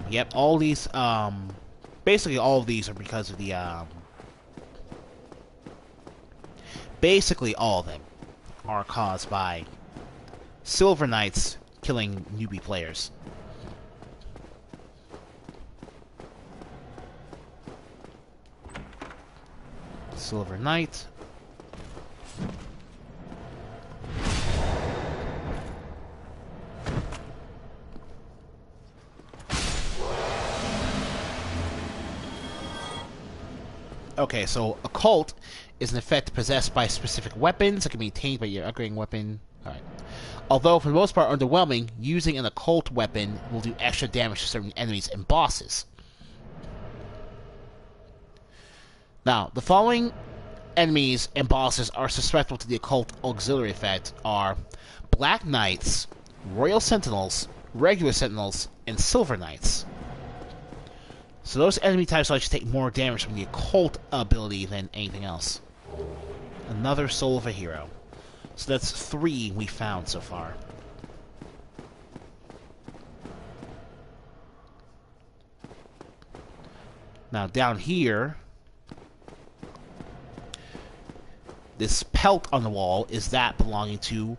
Yep, all these, basically all of these are because of the, basically all of them are caused by Silver Knights killing newbie players. Silver Knight. Okay, so Occult is an effect possessed by specific weapons that can be attained by your upgrading weapon. Alright. Although, for the most part, underwhelming, using an Occult weapon will do extra damage to certain enemies and bosses. Now, the following enemies and bosses are susceptible to the Occult Auxiliary effect are Black Knights, Royal Sentinels, Regular Sentinels, and Silver Knights. So those enemy types will actually take more damage from the Occult ability than anything else. Another Soul of a Hero. So that's 3 we found so far. Now down here, this pelt on the wall is that belonging to,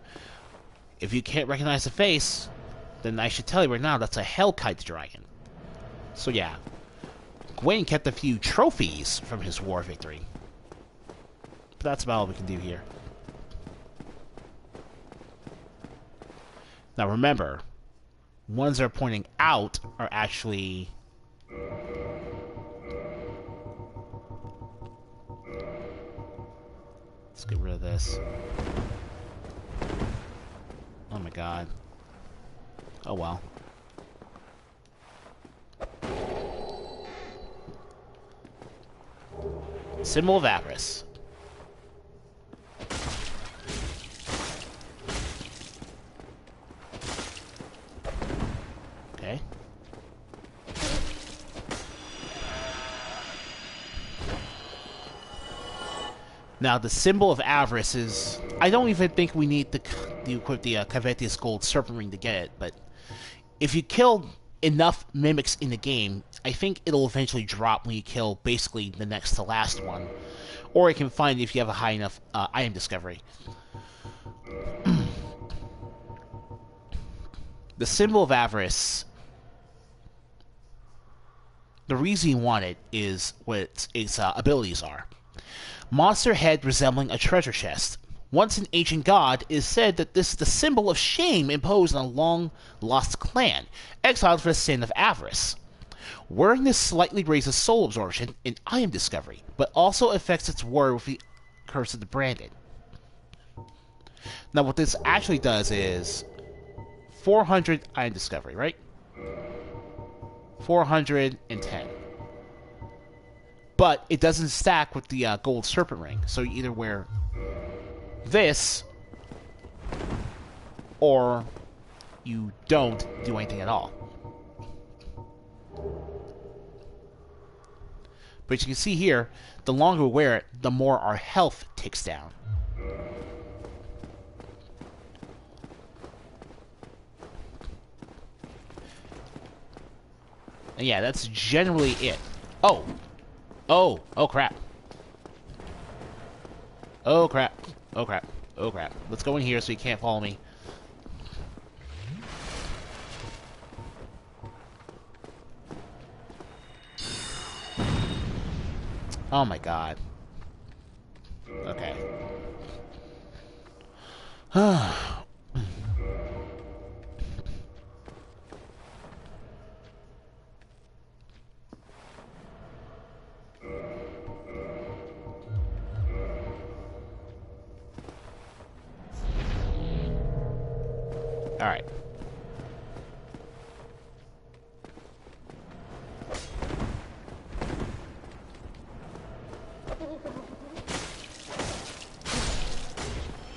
if you can't recognize the face, then I should tell you right now, that's a Hellkite dragon. So yeah, Gwen kept a few trophies from his war victory. But that's about all we can do here. Now remember, ones that are pointing out are actually... Let's get rid of this. Oh my god. Oh well. Symbol of Avarice. Okay. Now, the symbol of avarice is... I don't even think we need to equip the Cavetius Gold Serpent Ring to get it, but if you kill enough mimics in the game, I think it'll eventually drop when you kill basically the next to last one. Or you can find it if you have a high enough item discovery. The symbol of avarice... The reason you want it is what its abilities are. Monster head resembling a treasure chest. Once an ancient god, it is said that this is the symbol of shame imposed on a long-lost clan, exiled for the sin of avarice. Wearing this slightly raises soul absorption and item discovery, but also affects its word with the curse of the branded. Now what this actually does is 400 item discovery, right? 410. But it doesn't stack with the gold serpent ring, so you either wear this or you don't do anything at all. But you can see here, the longer we wear it, the more our health ticks down. And yeah, that's generally it. Oh! Oh! Oh crap. Oh crap. Oh crap. Oh crap. Let's go in here so you can't follow me. Oh my god. Okay. Alright.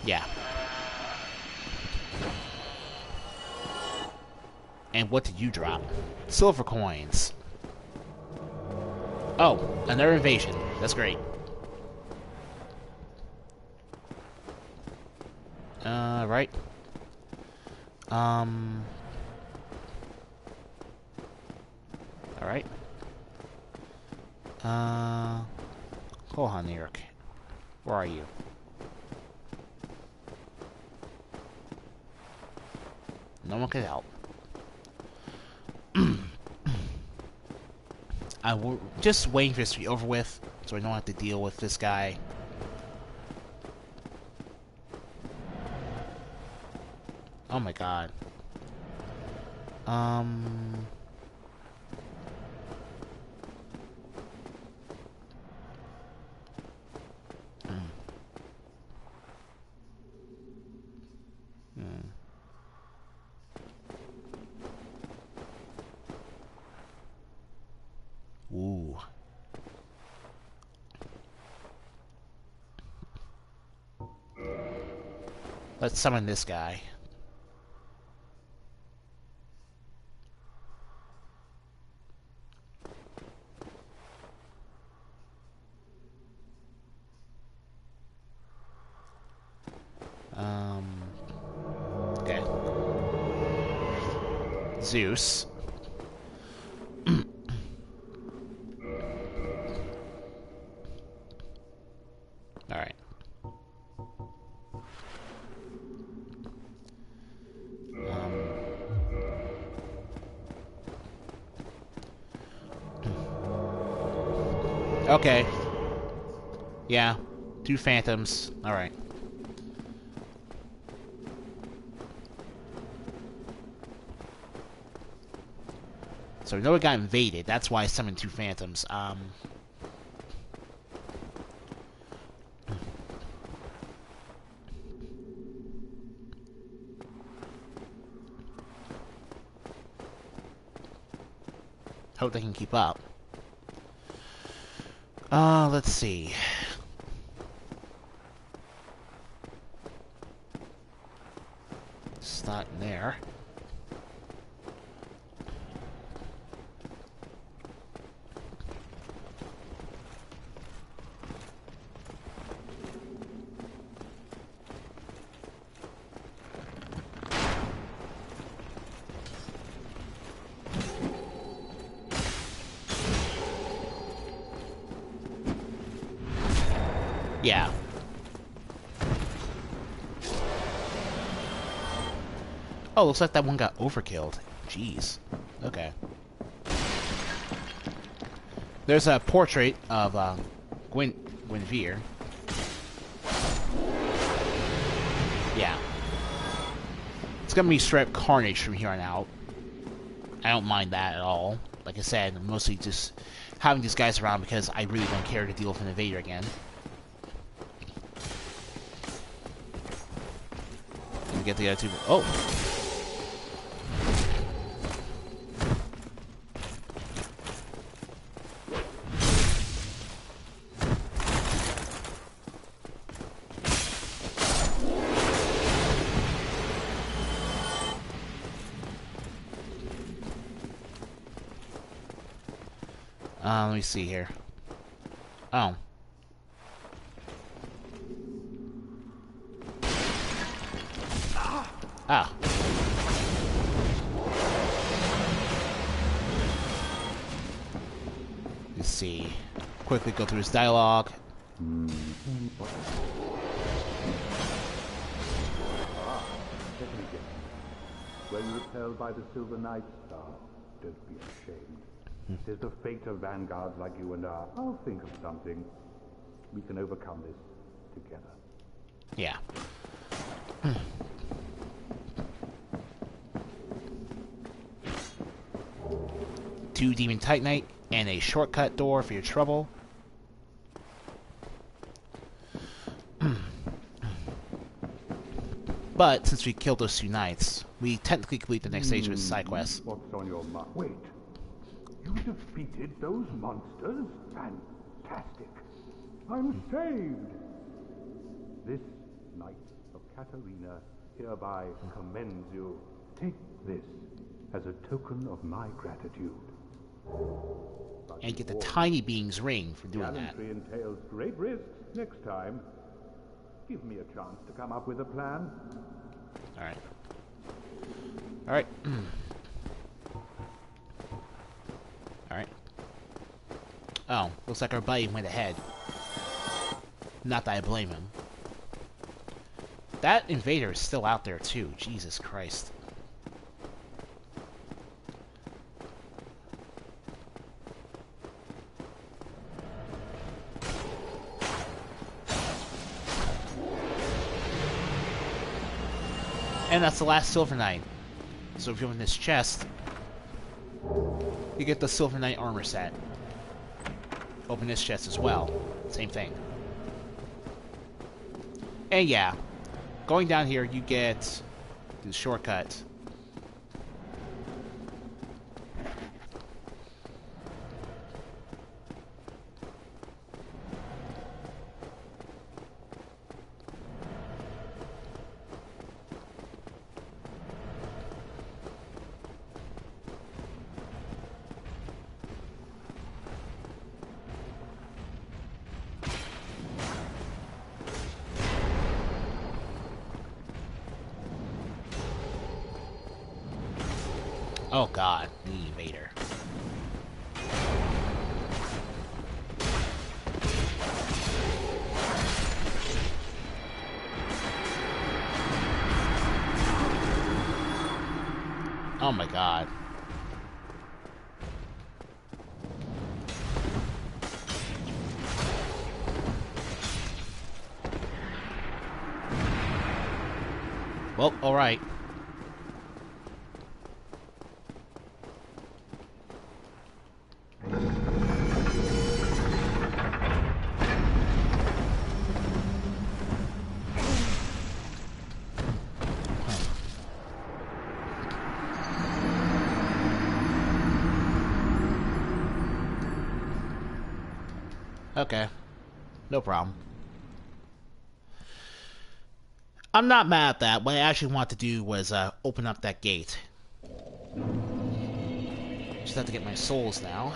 Yeah. And what did you drop? Silver coins. Oh, another invasion. That's great. Right. Alright. Hold on, Eric. Where are you? No one can help. I'm just waiting for this to be over with, so I don't have to deal with this guy. Oh my god. Ooh. Let's summon this guy. Okay. Zeus. Okay. Yeah. 2 phantoms. Alright. So we know it got invaded. That's why I summoned 2 phantoms. Hope they can keep up. Let's see. It's not in there. Yeah. Oh, looks like that one got overkilled. Jeez. Okay. There's a portrait of Guinevere. Yeah. It's gonna be straight up carnage from here on out. I don't mind that at all. Like I said, I'm mostly just having these guys around because I really don't care to deal with an invader again. Let me get the other 2. Oh! Let me see here. Oh. Ah. Let's see. Quickly go through his dialogue. Were you repelled by the Silver Knight Star? Don't be ashamed. Tis the fate of vanguards like you and I. I'll think of something. We can overcome this together. Yeah. 2 Demon Titanite and a shortcut door for your trouble. But since we killed those 2 knights, we technically complete the next stage of his side quest. What's on your mind? Wait. You defeated those monsters? Fantastic. I'm saved. This Knight of Katarina hereby commends you. Take this as a token of my gratitude. And get the Tiny Being's ring for doing that. Gallantry entails great risks. Next time, give me a chance to come up with a plan. Alright. Alright. Alright. Oh, looks like our buddy went ahead. Not that I blame him. That invader is still out there too. Jesus Christ. And that's the last Silver Knight. So if you open this chest, you get the Silver Knight armor set. Open this chest as well. Same thing. And yeah, going down here, you get the shortcut. Oh god, the invader. Oh my god. Well, alright. Okay. No problem. I'm not mad at that. What I actually wanted to do was open up that gate. Just have to get my souls now.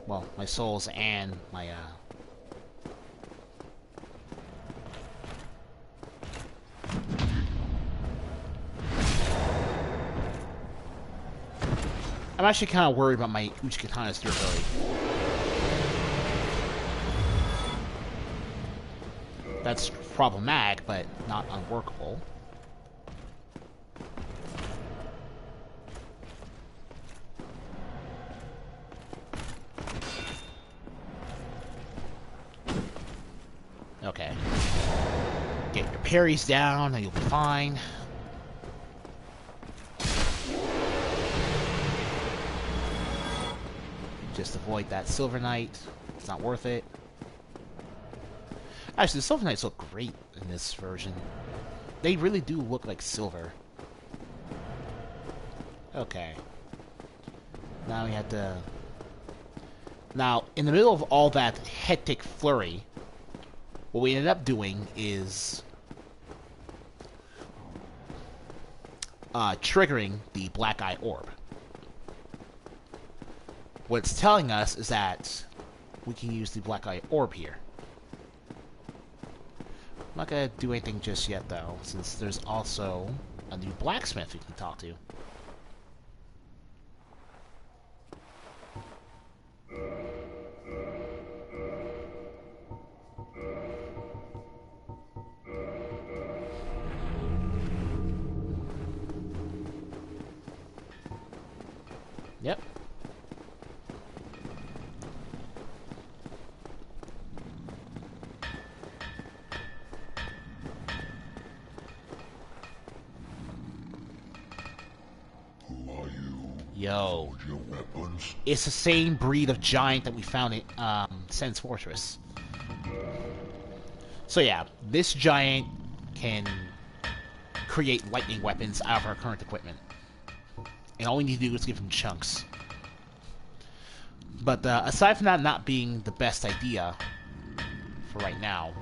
Well, my souls and my I'm actually kind of worried about my Uchigatana's durability. That's problematic, but not unworkable. Okay. Get your parries down and you'll be fine. Just avoid that Silver Knight. It's not worth it. Actually, the Silver Knights look great in this version. They really do look like silver. Okay. Now we have to... Now, in the middle of all that hectic flurry, what we ended up doing is... triggering the Black Eye Orb. What it's telling us is that we can use the Black Eye Orb here. I'm not going to do anything just yet, though, since there's also a new blacksmith we can talk to. Yep. Yo, it's the same breed of giant that we found in Sen's Fortress. So yeah, this giant can create lightning weapons out of our current equipment. And all we need to do is give him chunks. But aside from that not being the best idea for right now,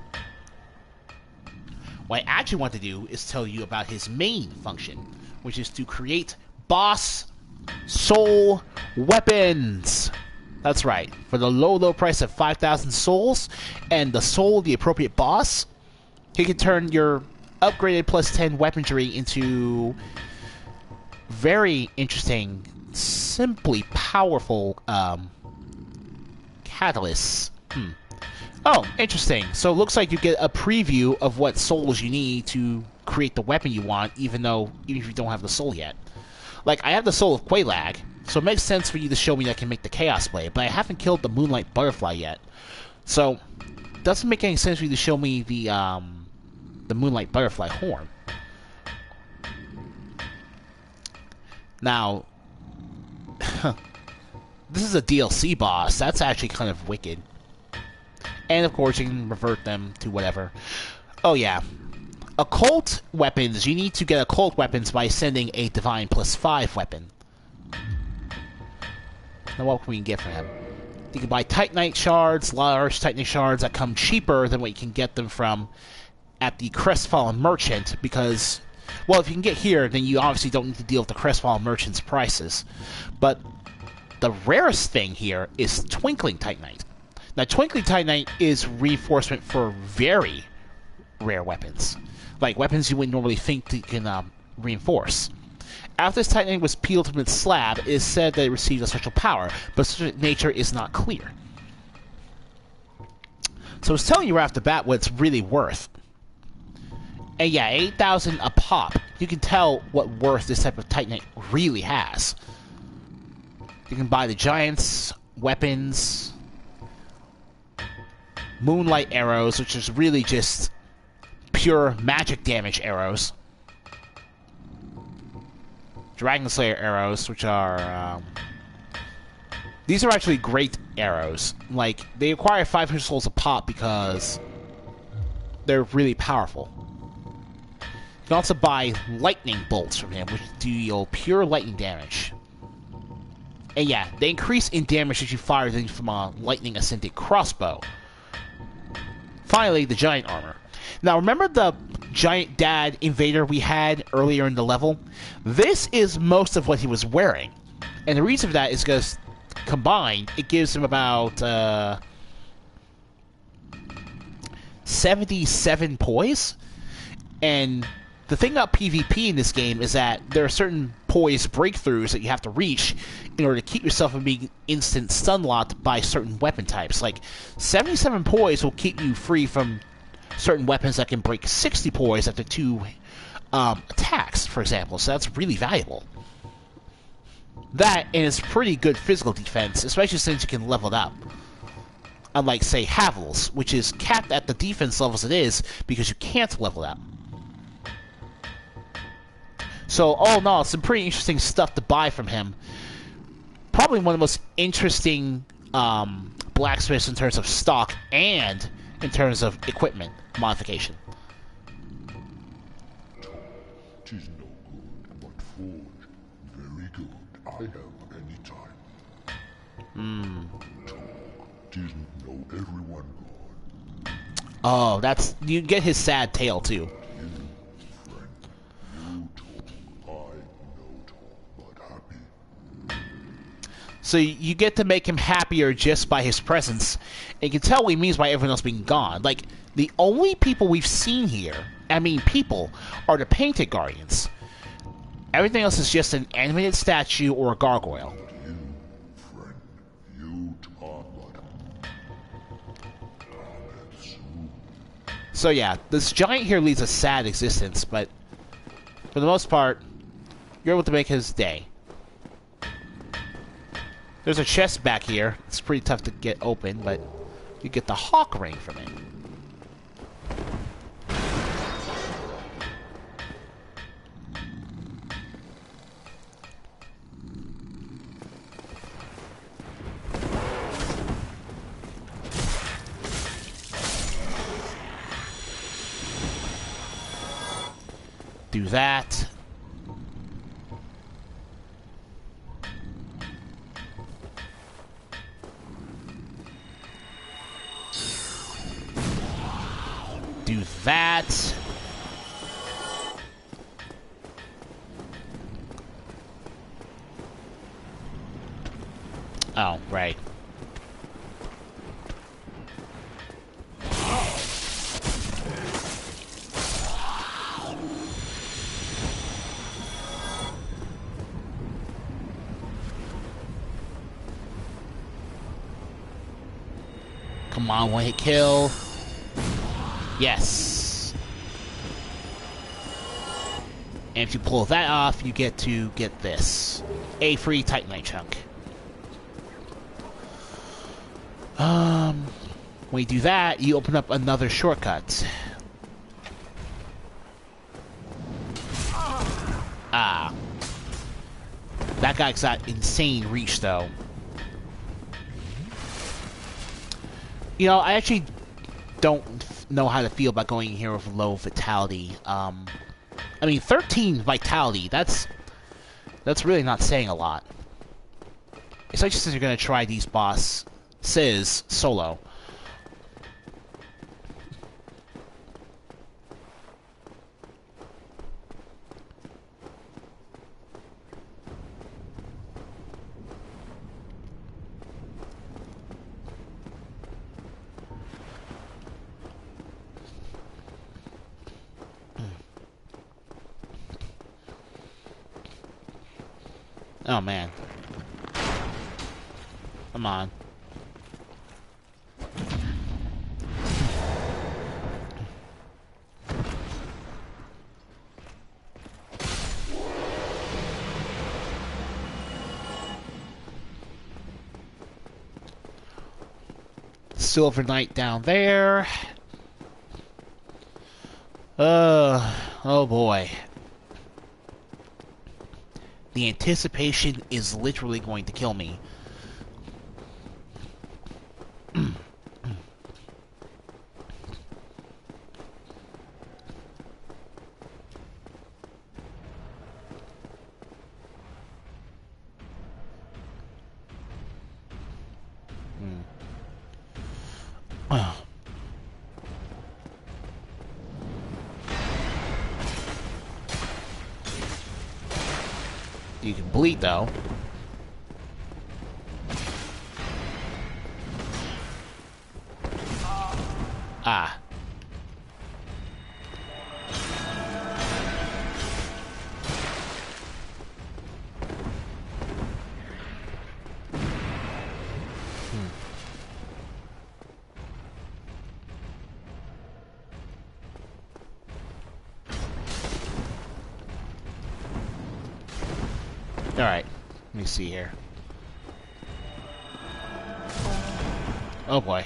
what I actually want to do is tell you about his main function, which is to create boss soul weapons. That's right. For the low price of 5,000 souls and the soul, the appropriate boss, he can turn your upgraded plus 10 weaponry into very interesting, simply powerful catalysts. Oh, interesting. So it looks like you get a preview of what souls you need to create the weapon you want, even if you don't have the soul yet. Like, I have the soul of Quelaag, so it makes sense for you to show me that I can make the Chaos Blade, but I haven't killed the Moonlight Butterfly yet. So, it doesn't make any sense for you to show me the Moonlight Butterfly horn. Now, this is a DLC boss. That's actually kind of wicked. And, of course, you can revert them to whatever. Oh, yeah. Occult weapons, you need to get occult weapons by sending a Divine plus 5 weapon. Now what can we get from him? You can buy Titanite shards, large Titanite shards that come cheaper than what you can get them from at the Crestfallen Merchant, because, well, if you can get here, then you obviously don't need to deal with the Crestfallen Merchant's prices. But the rarest thing here is Twinkling Titanite. Now, Twinkling Titanite is reinforcement for very rare weapons. Like weapons you wouldn't normally think you can reinforce. After this Titanite was peeled from its slab, it is said that it received a special power, but such nature is not clear. So it's telling you right off the bat what it's really worth. And yeah, 8,000 a pop. You can tell what worth this type of Titanite really has. You can buy the giants, weapons, moonlight arrows, which is really just pure magic damage arrows. Dragon Slayer arrows, which are... these are actually great arrows. Like, they require 500 souls a pop because they're really powerful. You can also buy lightning bolts from him, which deal pure lightning damage. And yeah, they increase in damage as you fire them from a lightning ascended crossbow. Finally, the giant armor. Now, remember the giant dad invader we had earlier in the level? This is most of what he was wearing. And the reason for that is because, combined, it gives him about 77 poise. And the thing about PvP in this game is that there are certain poise breakthroughs that you have to reach in order to keep yourself from being instant stun-locked by certain weapon types. Like, 77 poise will keep you free from certain weapons that can break 60 poise after 2 attacks, for example. So that's really valuable. That, and it's pretty good physical defense, especially since you can level it up. Unlike, say, Havel's, which is capped at the defense levels it is because you can't level it up. So, all in all, some pretty interesting stuff to buy from him. Probably one of the most interesting blacksmiths in terms of stock and in terms of equipment modification. Tis no good, but forge. Very good. I have any time. Tis no everyone good. Oh, that's... you get his sad tale, too. So you get to make him happier just by his presence. And you can tell what he means by everyone else being gone. Like, the only people we've seen here, I mean people, are the painted guardians. Everything else is just an animated statue or a gargoyle. So yeah, this giant here leads a sad existence, but for the most part, you're able to make his day. There's a chest back here. It's pretty tough to get open, but you get the hawk ring from it. Do that. Do that. Oh, right. Come on, one hit kill. Yes. And if you pull that off, you get to get this. A free Titanite chunk. When you do that, you open up another shortcut. Ah. That guy's got insane reach, though. You know, I actually don't know how to feel about going here with low vitality. I mean, 13 vitality, that's really not saying a lot. Especially since you're going to try these bosses solo. Oh, man. Come on. Silver Knight down there. Oh boy. The anticipation is literally going to kill me. You can bleed, though. Ah. Alright, let me see here. Oh boy.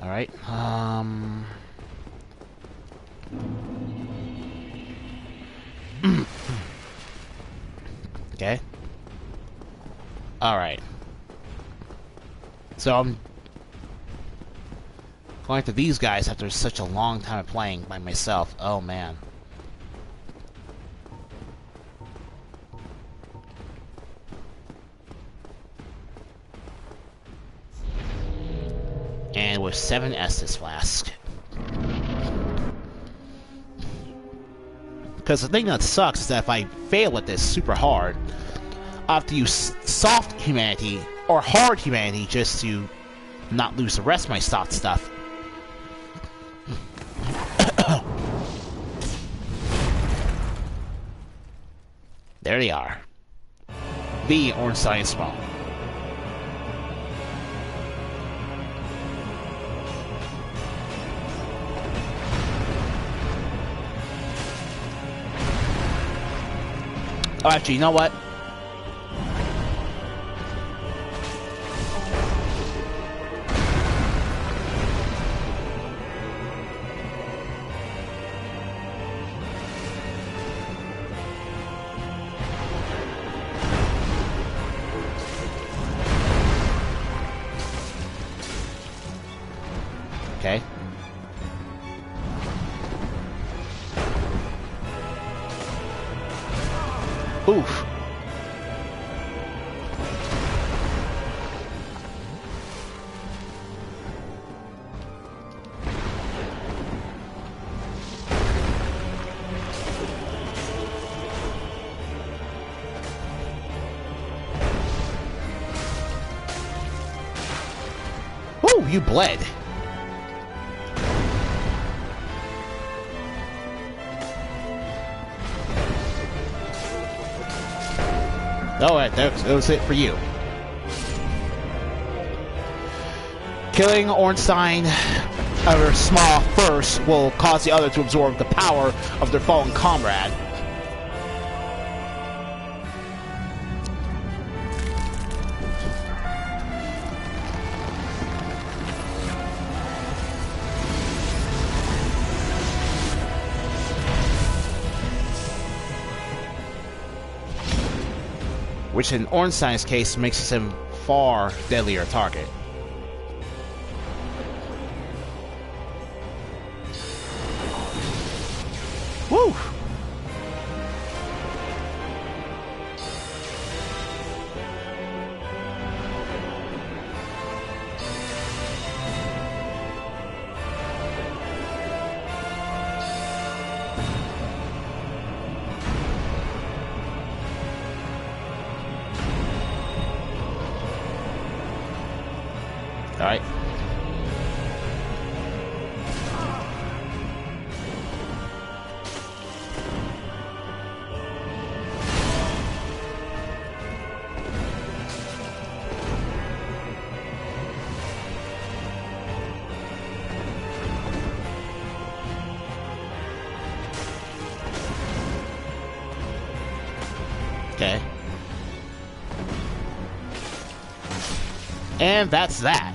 Alright, okay. Alright. So I'm going to these guys after such a long time of playing by myself. Oh man. And with 7 Estus Flask. Because the thing that sucks is that if I fail at this super hard, I have to use soft humanity or hard humanity just to not lose the rest of my soft stuff. There they are. The Ornstein Spawn. Oh, actually, you know what? Okay. Oof. Ooh, you bled. Alright, that was it for you. Killing Ornstein or Small first will cause the other to absorb the power of their fallen comrade. Which in Ornstein's case makes him far deadlier target. Woo! All right. Okay. And that's that.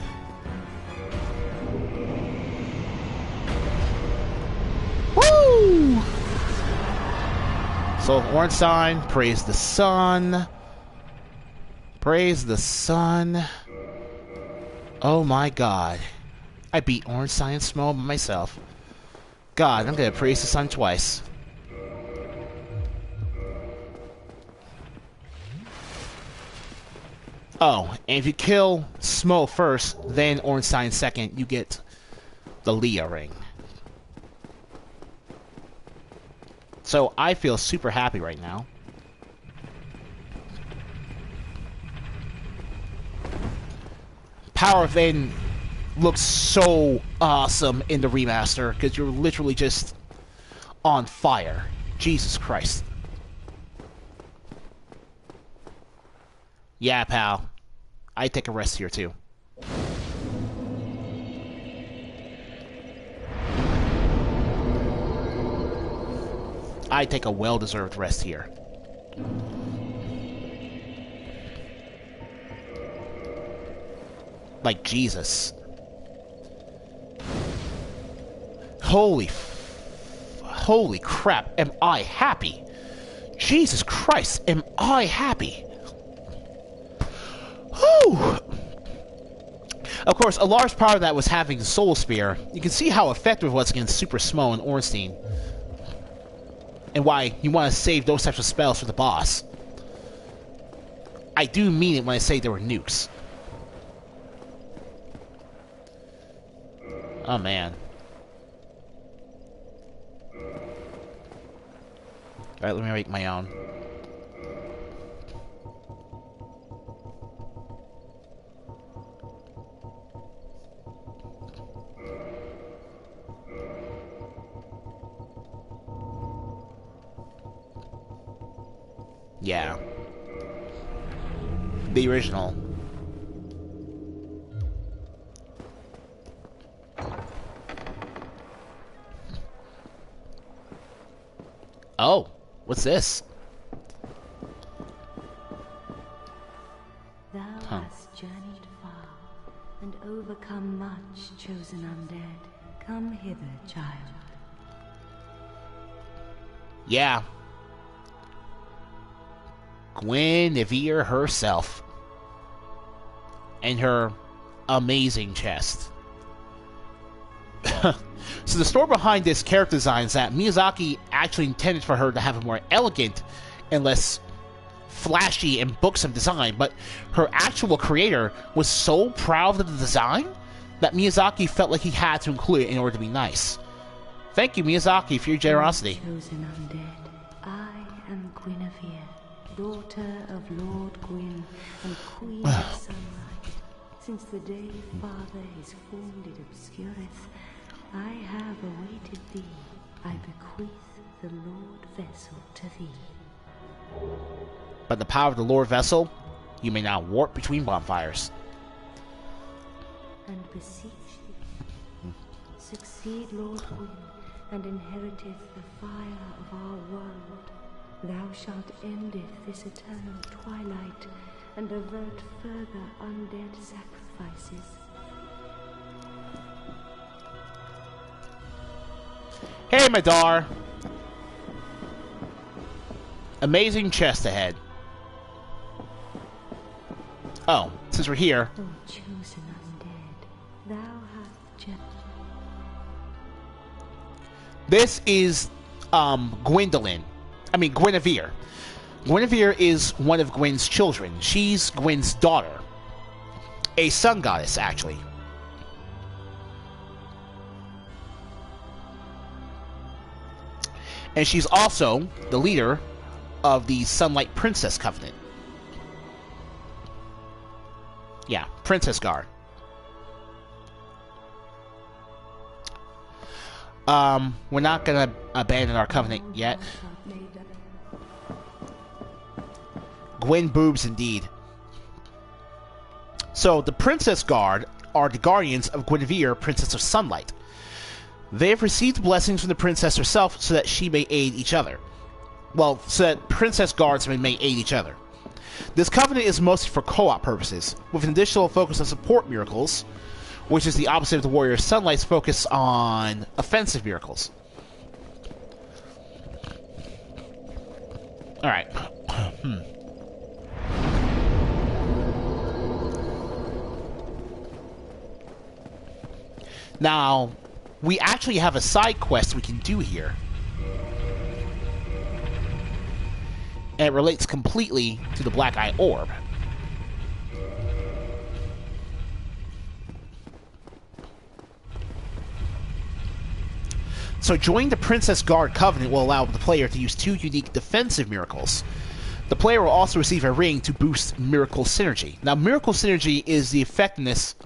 Soul of Ornstein, praise the sun. Praise the sun. Oh my god. I beat Ornstein and Small by myself. God, I'm gonna praise the sun twice. Oh, and if you kill Smo first, then Ornstein second, you get the Leah ring. So I feel super happy right now. Power of Aiden looks so awesome in the remaster because you're literally just on fire. Jesus Christ. Yeah, pal. I take a rest here too. I take a well-deserved rest here. Like Jesus. Holy crap, am I happy? Jesus Christ, am I happy? Whew! Of course, a large part of that was having Soul Spear. You can see how effective it was against Super Smo and Ornstein. And why you want to save those types of spells for the boss. I do mean it when I say there were nukes. Oh man. Alright, let me make my own. Yeah. The original. Oh, what's this? Thou hast journeyed far and overcome much, chosen undead. Come hither, child. Yeah. Guinevere herself. And her amazing chest. So the story behind this character design is that Miyazaki actually intended for her to have a more elegant and less flashy and buxom design, but her actual creator was so proud of the design that Miyazaki felt like he had to include it in order to be nice. Thank you, Miyazaki, for your generosity. Chosen undead, I am Guinevere, daughter of Lord Gwyn and Queen of Sunlight. Since the day Father his form did obscureth, I have awaited thee. I bequeath the Lord Vessel to thee. But the power of the Lord Vessel, you may now warp between bonfires. And beseech thee, succeed Lord Gwyn, and inheriteth the fire of our world. Thou shalt endeth this eternal twilight, and avert further undead sacrifices. Hey, Madar! Amazing chest ahead. Oh, since we're here. O chosen undead, thou hast just... This is, Gwendolyn. I mean, Guinevere. Guinevere is one of Gwyn's children. She's Gwyn's daughter. A sun goddess, actually. And she's also the leader of the Sunlight Princess Covenant. Yeah, Princess Guard. We're not gonna abandon our covenant yet. Gwyn boobs indeed. So, the Princess Guard are the guardians of Guinevere, Princess of Sunlight. They have received blessings from the princess herself so that she may aid each other. Well, so that Princess Guards may aid each other. This covenant is mostly for co-op purposes, with an additional focus on support miracles, which is the opposite of the Warrior Sunlight's focus on offensive miracles. Alright. Now, we actually have a side quest we can do here. And it relates completely to the Black Eye Orb. So joining the Princess Guard Covenant will allow the player to use 2 unique defensive miracles. The player will also receive a ring to boost Miracle Synergy. Now, Miracle Synergy is the effectiveness...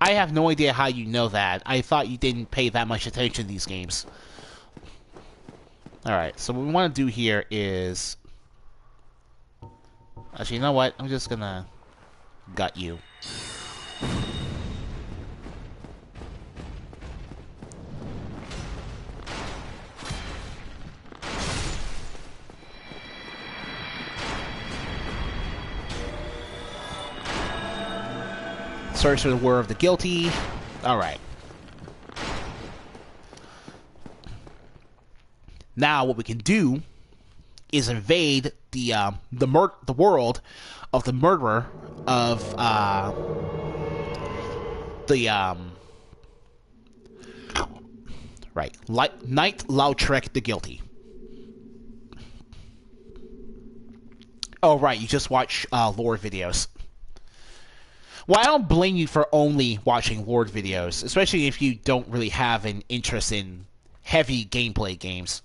I have no idea how you know that. I thought you didn't pay that much attention to these games. Alright, so what we want to do here is... Actually, you know what? I'm just gonna... gut you. Search for the word of the guilty. Alright. Now what we can do is invade the world of the murderer of Knight Lautrec the Guilty. Oh right, you just watch lore videos. Well, I don't blame you for only watching Lord videos, especially if you don't really have an interest in heavy gameplay games.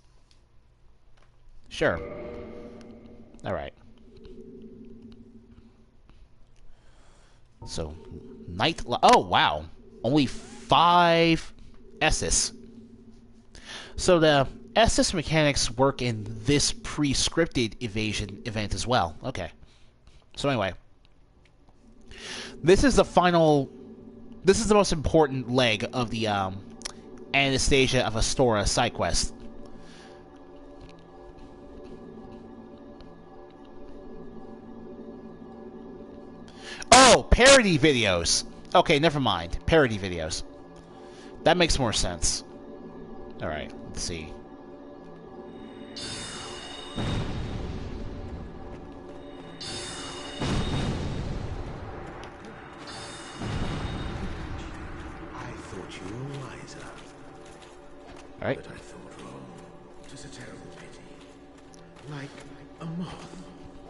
Sure. Alright. So, oh, wow. Only 5 S's. So the SS mechanics work in this pre-scripted evasion event as well. Okay. So anyway. This is the most important leg of the Anastasia of Astora side quest. Oh, parody videos. Okay, never mind. Parody videos. That makes more sense. Alright, let's see. All right. But I thought wrong. It is a terrible pity. Like a moth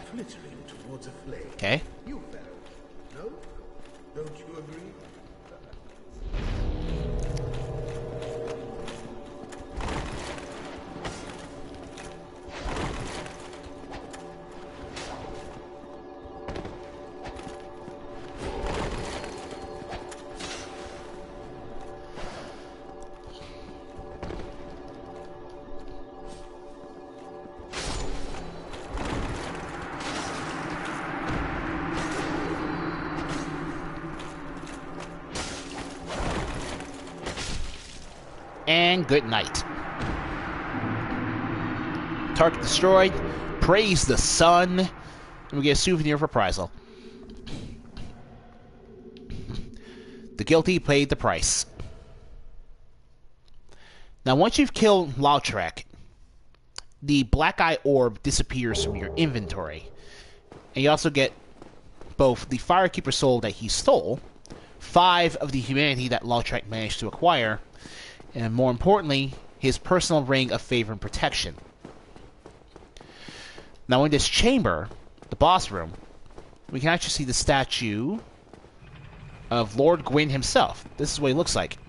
flittering towards a flame. Okay. You fell. No? Don't you agree? And good night. Target destroyed. Praise the sun. And we get a souvenir of reprisal. The guilty paid the price. Now, once you've killed Lautrec, the Black Eye Orb disappears from your inventory. And you also get both the Firekeeper Soul that he stole, 5 of the humanity that Lautrec managed to acquire, and more importantly, his personal ring of favor and protection. Now in this chamber, the boss room, we can actually see the statue of Lord Gwyn himself. This is what he looks like.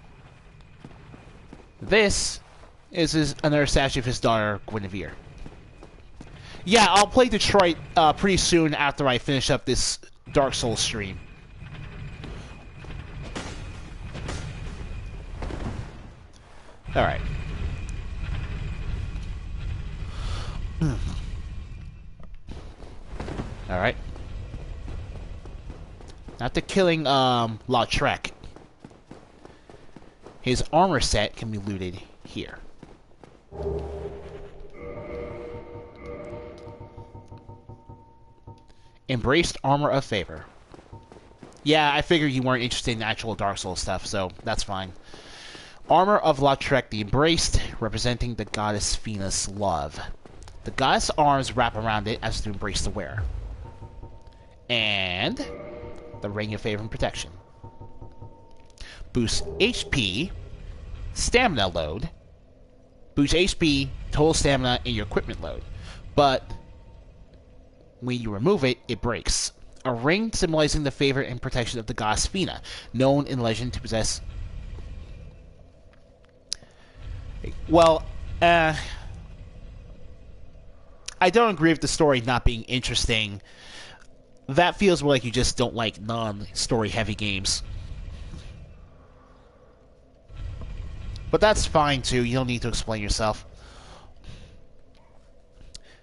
This is another statue of his daughter, Guinevere. Yeah, I'll play Detroit pretty soon after I finish up this Dark Souls stream. Alright. Alright. After killing Lautrec, his armor set can be looted here. Embraced Armor of Favor. Yeah, I figured you weren't interested in actual Dark Souls stuff, so that's fine. Armor of Lautrec the Embraced, representing the goddess Venus' love. The goddess' arms wrap around it as to embrace the wearer. And the Ring of Favor and Protection. Boosts HP, stamina load, boosts HP, total stamina, and your equipment load. But when you remove it, it breaks. A ring symbolizing the favor and protection of the goddess Vina, known in legend to possess... Well, I don't agree with the story not being interesting. That feels more like you just don't like non-story heavy games. But that's fine too, you don't need to explain yourself.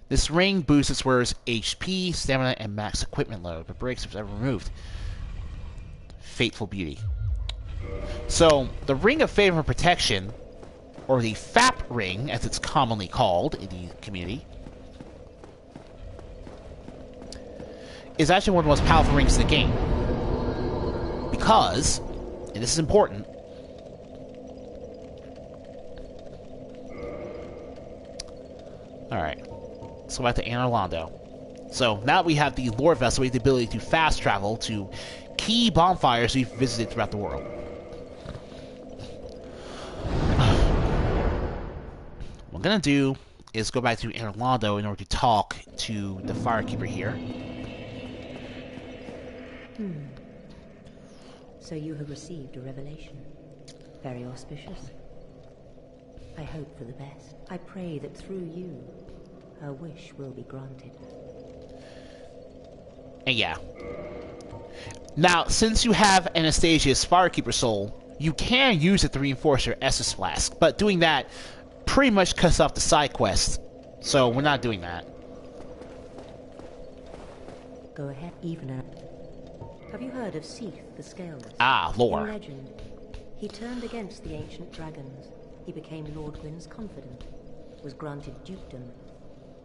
This ring boosts its wearer's HP, stamina, and max equipment load, but breaks if ever removed. Fateful Beauty. So, the Ring of Favor and Protection, or the FAP ring, as it's commonly called in the community, is actually one of the most powerful rings in the game. Because, and this is important, alright, let's go back to Anor Londo. So, now that we have the lore vessel, we have the ability to fast travel to key bonfires we've visited throughout the world. What I'm gonna do is go back to Anor Londo in order to talk to the Firekeeper here. So you have received a revelation. Very auspicious. I hope for the best. I pray that through you, her wish will be granted. And yeah. Now, since you have Anastasia's Firekeeper soul, you can use it to reinforce your Estus Flask, but doing that pretty much cuts off the side quest. So we're not doing that. Go ahead, Evener. Have you heard of Seath the Scaleless? Ah, lore. In legend, he turned against the ancient dragons. He became Lord Gwyn's confidant, was granted dukedom,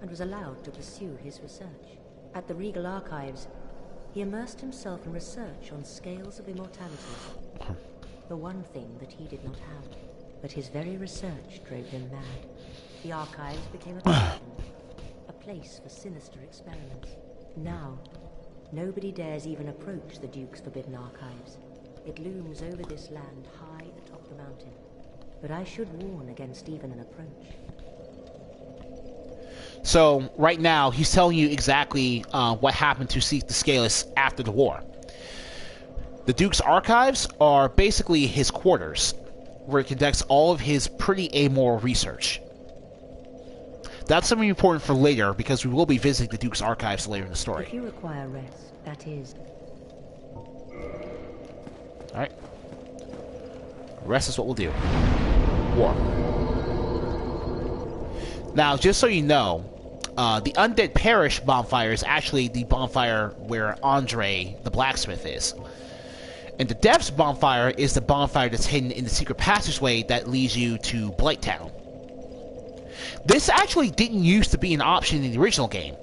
and was allowed to pursue his research. At the Regal Archives, he immersed himself in research on scales of immortality. The one thing that he did not have. But his very research drove him mad. The Archives became a prison, a place for sinister experiments. Now, nobody dares even approach the Duke's forbidden Archives. It looms over this land high atop the mountain. But I should warn against even an approach. So, right now, he's telling you exactly what happened to Seath the Scaleless after the war. The Duke's Archives are basically his quarters, where he conducts all of his pretty amoral research. That's something important for later, because we will be visiting the Duke's Archives later in the story. If you require rest, that is... Alright. Rest is what we'll do. War. Now, just so you know, the Undead Parish bonfire is actually the bonfire where Andre, the blacksmith, is. And the Depths bonfire is the bonfire that's hidden in the secret passageway that leads you to Blighttown. This actually didn't used to be an option in the original game.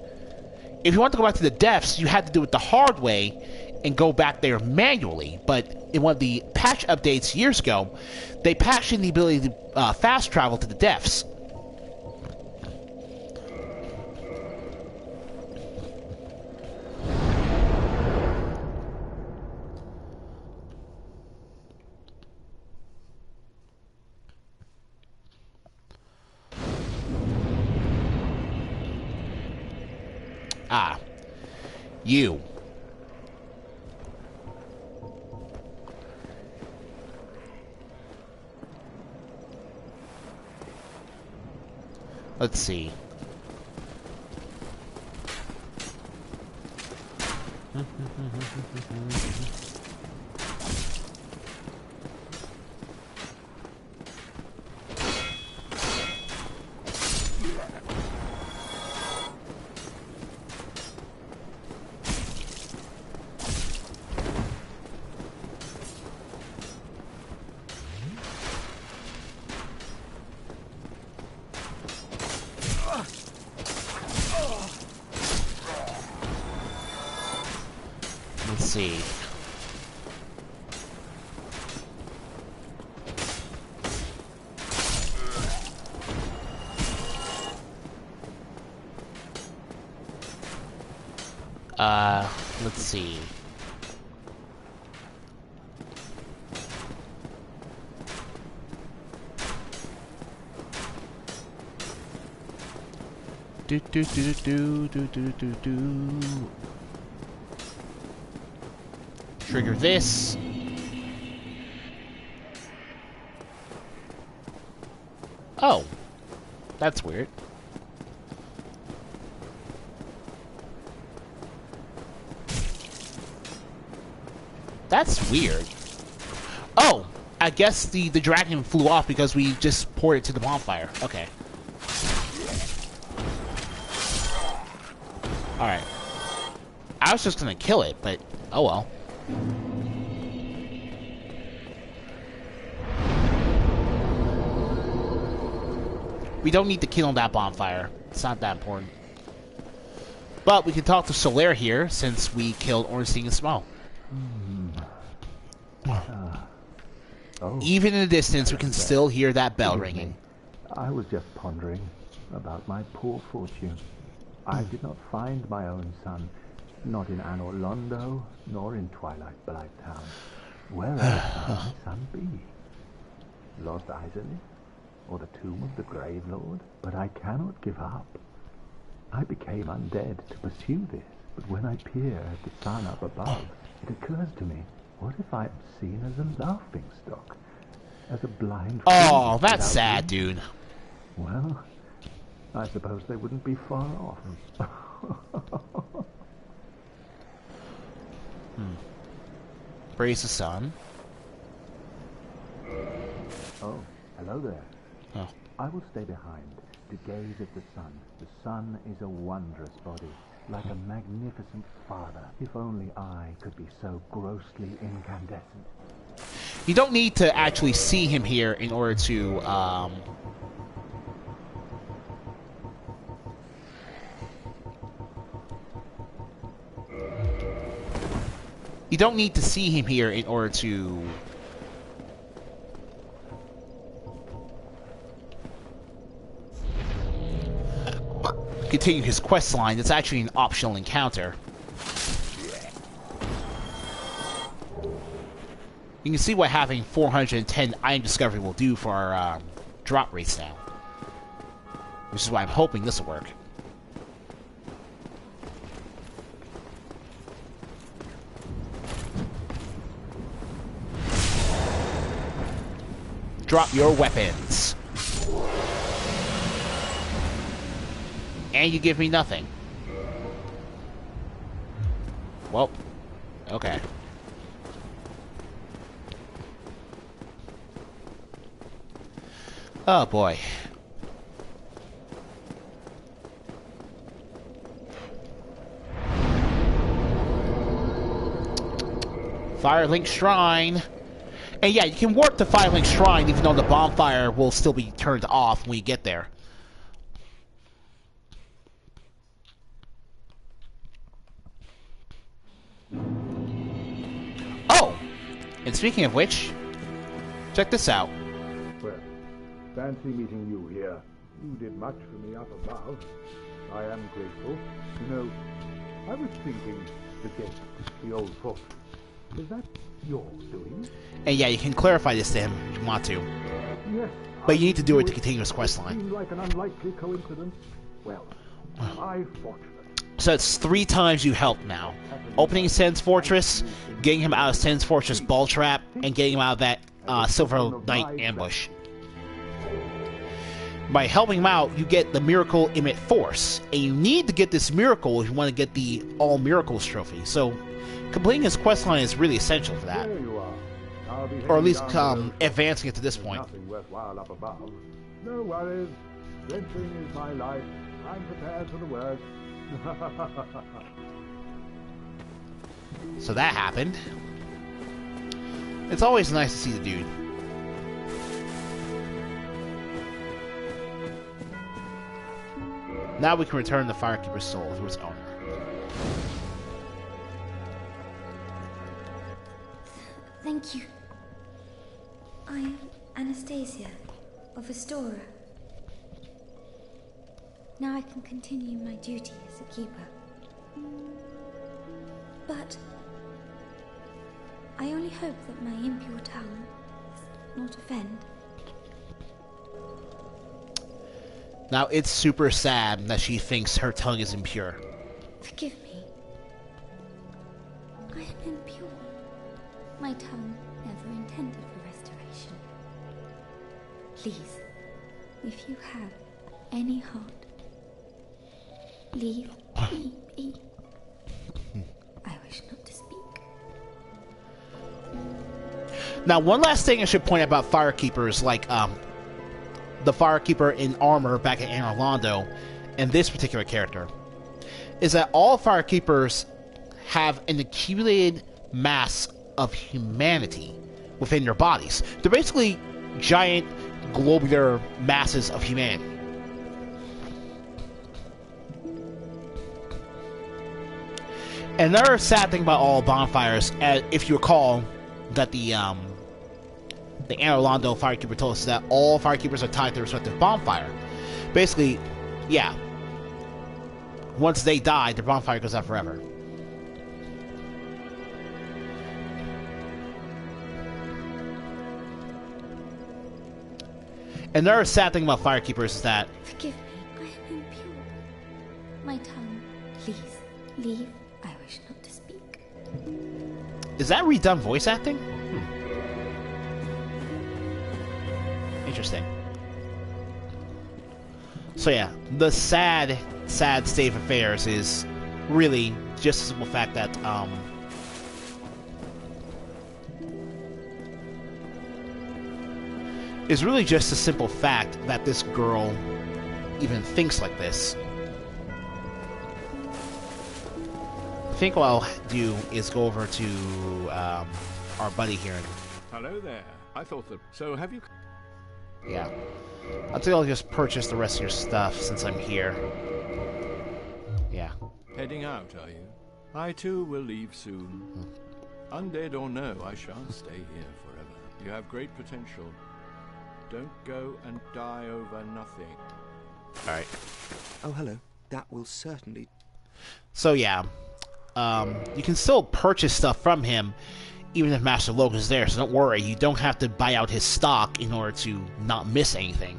If you want to go back to the Depths, you had to do it the hard way and go back there manually. But in one of the patch updates years ago, they patched in the ability to fast travel to the Depths. Ah, you. Let's see. Let's see. Let's see. Do do do do do do do do. Trigger this. Oh, that's weird. That's weird. Oh, I guess the dragon flew off because we just poured it to the bonfire. Okay. Alright. I was just gonna kill it, but oh well. We don't need to kill that bonfire. It's not that important. But we can talk to Solaire here, since we killed Ornstein and Small. Even in the distance, we can still hear that bell ringing. I was just pondering about my poor fortune. I did not find my own son, not in Anor Londo, nor in Twilight Blighttown. Where else might my son be? Lost Isolith? Or the tomb of the Grave Lord? But I cannot give up. I became undead to pursue this, but when I peer at the sun up above, it occurs to me, what if I am seen as a laughingstock? As a blind Oh, fool that's sad, without dude. Well, I suppose they wouldn't be far off. Praise the sun. Oh, hello there. Oh. I will stay behind to gaze at the sun. The sun is a wondrous body, like a magnificent father. If only I could be so grossly incandescent. You don't need to actually see him here in order to, You don't need to see him here in order to... continue his quest line. It's actually an optional encounter. You can see what having 410 item discovery will do for our drop rates now. Which is why I'm hoping this will work. Drop your weapons. And you give me nothing. Well, okay. Oh boy. Firelink Shrine. And yeah, you can warp to Firelink Shrine even though the bonfire will still be turned off when you get there. Oh! And speaking of which, check this out. Well, fancy meeting you here. You did much for me up above. I am grateful. You know, I was thinking the gate, the old fortress. Is that your doing? And yeah, you can clarify this to him if you want to. Yes. But you need to do it to continue his quest line. Seems like an unlikely coincidence. Well, am I fortunate? So it's 3 times you helped now. Opening Sen's Fortress, getting him out of Sen's Fortress Ball Trap, and getting him out of that Silver Knight ambush. By helping him out, you get the Miracle Emit Force. And you need to get this miracle if you want to get the All Miracles trophy. So completing his quest line is really essential for that. There you are. I'll be Or at least heading down advancing it to this There's point. nothing worthwhile up above. No worries. Adventuring is my life. I'm prepared for the worst. So that happened. It's always nice to see the dude. Now we can return the Firekeeper's soul to its owner. Thank you. I am Anastasia of Astora. Now I can continue my duty as a keeper. But I only hope that my impure tongue does not offend. Now, it's super sad that she thinks her tongue is impure. Forgive me. I am impure. My tongue never intended for restoration. Please, if you have any heart, leave me be. I wish not to speak. Now, one last thing I should point out about Firekeepers, like, the Firekeeper in armor back at Anor Londo, and this particular character, is that all Firekeepers have an accumulated mass of humanity within their bodies. They're basically giant, globular masses of humanity. Another sad thing about all bonfires, if you recall, that the Anor Londo Firekeeper told us that all Firekeepers are tied to their respective bonfire. Basically, yeah. Once they die, their bonfire goes out forever. Another sad thing about Firekeepers is that... Forgive me, I am impure. My tongue, please, leave. I wish not to speak. Is that redone voice acting? Interesting. So yeah, the sad state of affairs is really just the simple fact that, is really just the simple fact that this girl even thinks like this. I think what I'll do is go over to our buddy here. Hello there. I thought that... So have you... Yeah. I think I'll just purchase the rest of your stuff since I'm here. Yeah. Heading out, are you? I too will leave soon. Undead or no, I shan't stay here forever. You have great potential. Don't go and die over nothing. Alright. Oh, hello. That will certainly... So, yeah. You can still purchase stuff from him, even if Master Logan's there, so don't worry. You don't have to buy out his stock in order to not miss anything.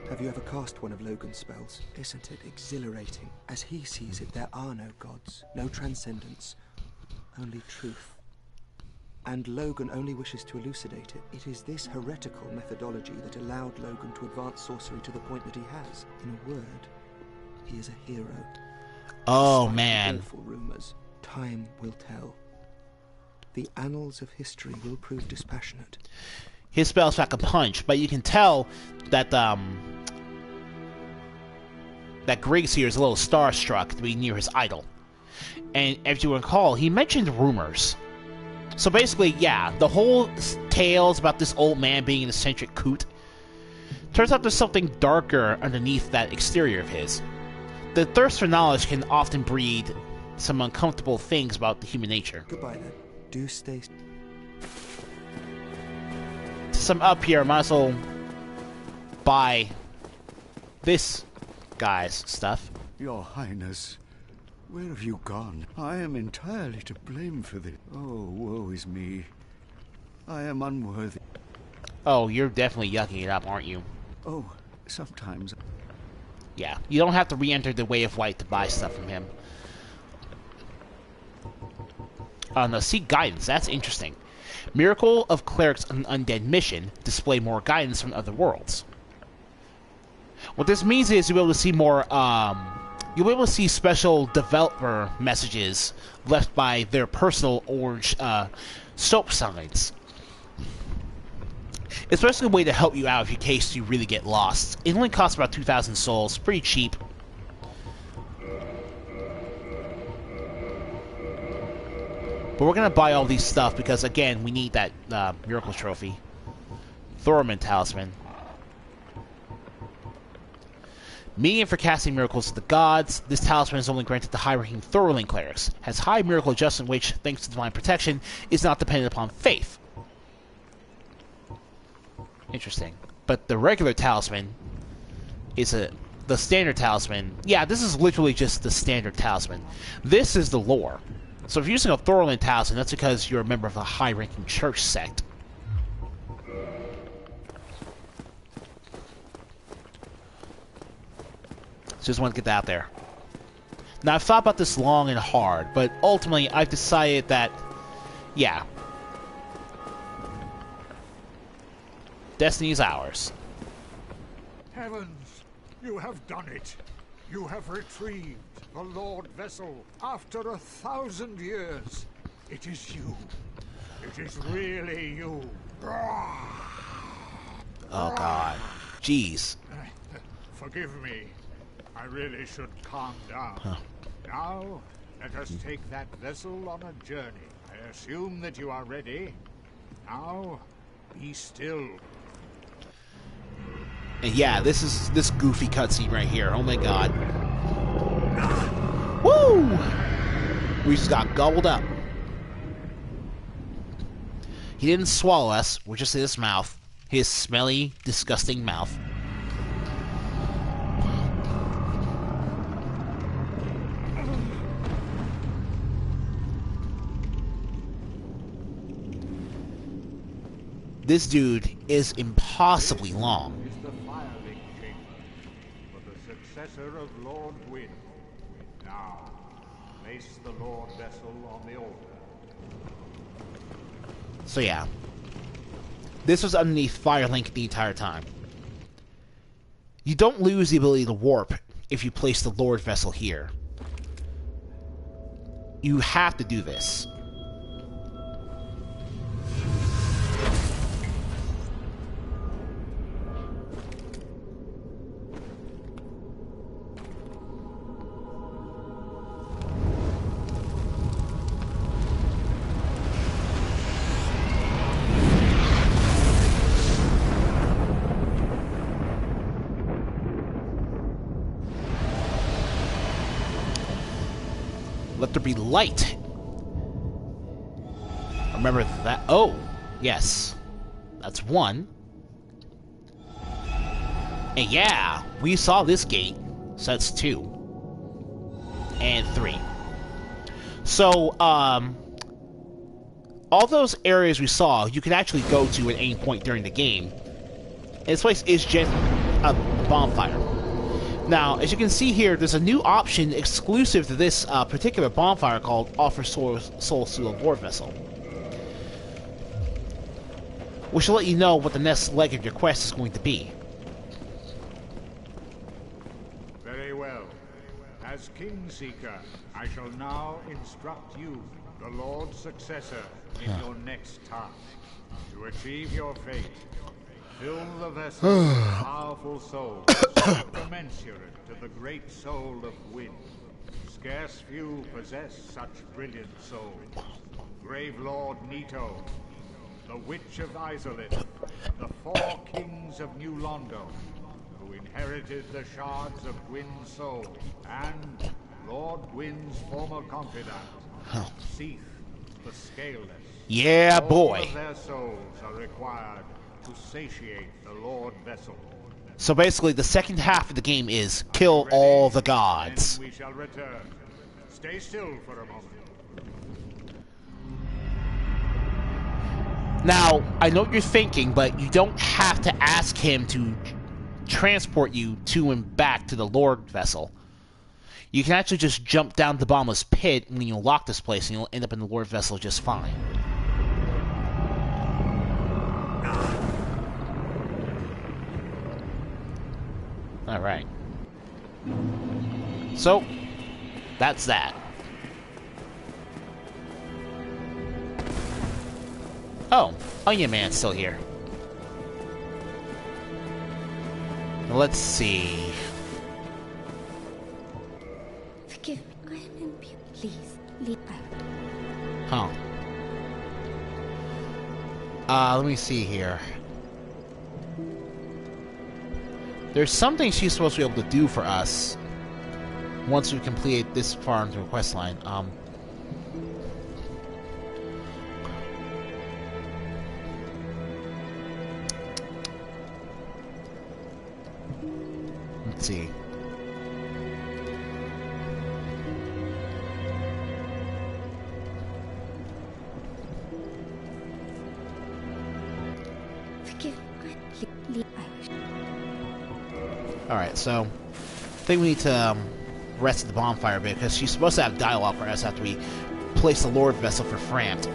Have you ever cast one of Logan's spells? Isn't it exhilarating? As he sees it, there are no gods, no transcendence, only truth. And Logan only wishes to elucidate it. It is this heretical methodology that allowed Logan to advance sorcery to the point that he has. In a word, he is a hero. Oh, Despite man. awful rumors, time will tell. The annals of history will prove dispassionate. His spells pack a punch, but you can tell that that Griggs here is a little starstruck to be near his idol. And if you recall, he mentioned rumors. So basically, yeah, the whole tales about this old man being an eccentric coot. Turns out there's something darker underneath that exterior of his. The thirst for knowledge can often breed some uncomfortable things about the human nature. Goodbye then. Do stay... Since I'm up here, I might as well buy this guy's stuff. Your Highness, where have you gone? I am entirely to blame for this. Oh, woe is me. I am unworthy. Oh, you're definitely yucking it up, aren't you? Oh, sometimes. Yeah, you don't have to re-enter the Way of White to buy stuff from him. No, seek guidance. That's interesting. Miracle of Clerics on an Undead Mission. Display more guidance from other worlds. What this means is you'll be able to see more, you'll be able to see special developer messages left by their personal orange, soap signs. It's basically a way to help you out in case you really get lost. It only costs about 2,000 souls. Pretty cheap. But we're going to buy all these stuff because, again, we need that Miracle Trophy. Thorman Talisman. Medium for casting miracles to the gods. This talisman is only granted to high-ranking Thorling clerics. Has high miracle adjustment which, thanks to divine protection, is not dependent upon faith. Interesting. But the regular talisman is the standard talisman. Yeah, this is literally just the standard talisman. This is the lore. So if you're using a Thorland talisman, that's because you're a member of a high-ranking church sect. So just want to get that out there. Now, I've thought about this long and hard, but ultimately I've decided that, yeah, Destiny is ours. Heavens, you have done it. You have retrieved the Lord Vessel after 1,000 years. It is you. It is really you. Oh, God. Jeez. Forgive me. I really should calm down. Huh. Now, let us take that vessel on a journey. I assume that you are ready. Now, be still. And yeah, this is this goofy cutscene right here. Oh my god. Woo! We just got gobbled up. He didn't swallow us. We're just in his mouth. His smelly, disgusting mouth. This dude is impossibly long. This is the firing chamber for the successor of Lord Gwyn. Now, place the Lord Vessel on the altar. So yeah. This was underneath Firelink the entire time. You don't lose the ability to warp if you place the Lord Vessel here. You have to do this. Let there be light. Remember that. Oh, yes. That's one. And yeah, we saw this gate. So that's 2. And 3. So, all those areas we saw, you can actually go to at any point during the game. And this place is just a bonfire. Now, as you can see here, there's a new option exclusive to this particular bonfire called Offer Souls to the Lord Vessel, which will let you know what the next leg of your quest is going to be. Very well. As Kingseeker, I shall now instruct you, the Lord's successor, in your next task. To achieve your fate, fill the vessel with powerful souls, commensurate to the great soul of Gwyn. Scarce few possess such brilliant souls. Grave Lord Nito, the Witch of Isolith, the 4 kings of New Londo, who inherited the shards of Gwyn's soul, and Lord Gwyn's former confidant, Seath the Scaleless. Yeah, boy. All of their souls are required to satiate the Lord Vessel. So basically, the second half of the game is kill all the gods. Then we shall return. Stay still for a moment. Now, I know what you're thinking, but you don't have to ask him to transport you to and back to the Lord Vessel. You can actually just jump down the bottomless pit when you lock this place, and you'll end up in the Lord Vessel just fine. Alright. So, that's that. Oh, Onion Man's still here. Let's see. Forgive me, I am impure. Please, leave Huh. out. Let me see here. There's something she's supposed to be able to do for us once we complete this far into the quest line. Let's see. Alright, so I think we need to rest at the bonfire a bit, because she's supposed to have dialogue for us after we place the Lord vessel for Frant.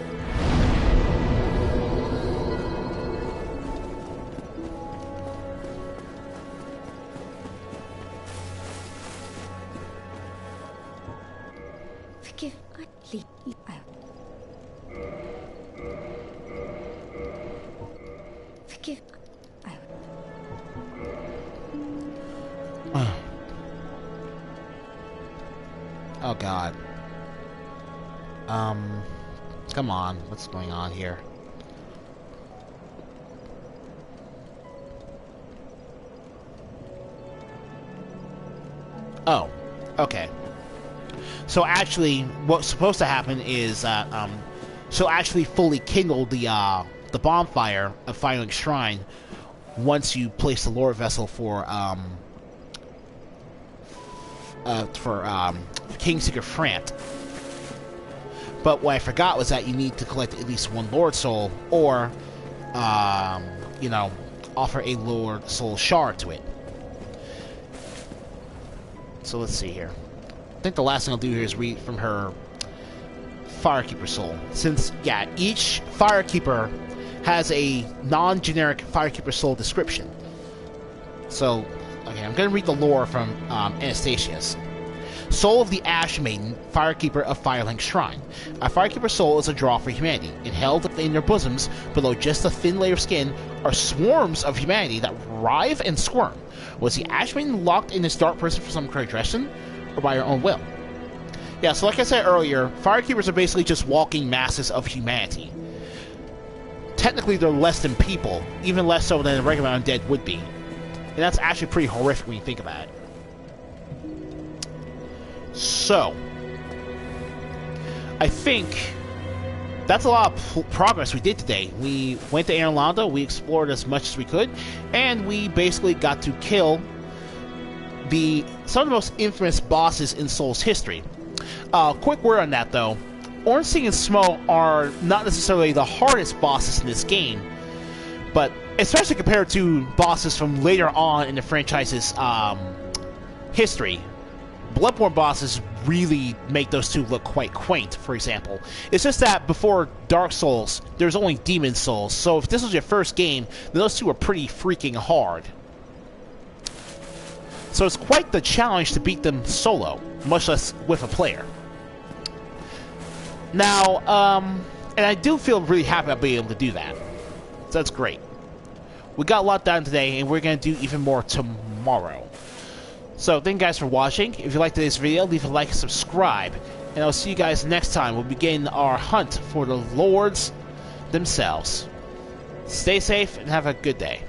Forgive, forgive, Oh god. Come on, what's going on here? Oh, okay. So actually, what's supposed to happen is that she'll actually fully kindle the bonfire of Firelink Shrine once you place the Lord vessel for Kingseeker Frant. But what I forgot was that you need to collect at least one Lord Soul, or you know, offer a Lord Soul shard to it. So let's see here. I think the last thing I'll do here is read from her Firekeeper Soul. Since, yeah, each Firekeeper has a non-generic Firekeeper Soul description. So, okay, I'm going to read the lore from Anastasia's. Soul of the Ash Maiden, Firekeeper of Firelink Shrine. A Firekeeper soul is a draw for humanity. And held in their bosoms, below just a thin layer of skin, are swarms of humanity that writhe and squirm. Was the Ash Maiden locked in this dark prison for some transgression, or by her own will? Yeah, so like I said earlier, Firekeepers are basically just walking masses of humanity. Technically, they're less than people, even less so than a regular undead would be. And that's actually pretty horrific when you think about it. So, I think that's a lot of progress we did today. We went to Airlanda, we explored as much as we could, and we basically got to kill some of the most infamous bosses in Soul's history. Quick word on that, though. Ornstein and Smo are not necessarily the hardest bosses in this game, but especially compared to bosses from later on in the franchise's history, Bloodborne bosses really make those two look quite quaint, for example. It's just that before Dark Souls, there's only Demon Souls, so if this was your first game, then those two are pretty freaking hard. So it's quite the challenge to beat them solo, much less with a player. Now, and I do feel really happy about being able to do that. So that's great. We got a lot done today, and we're going to do even more tomorrow. So, thank you guys for watching. If you liked today's video, leave a like and subscribe. And I'll see you guys next time. We'll begin our hunt for the Lords themselves. Stay safe and have a good day.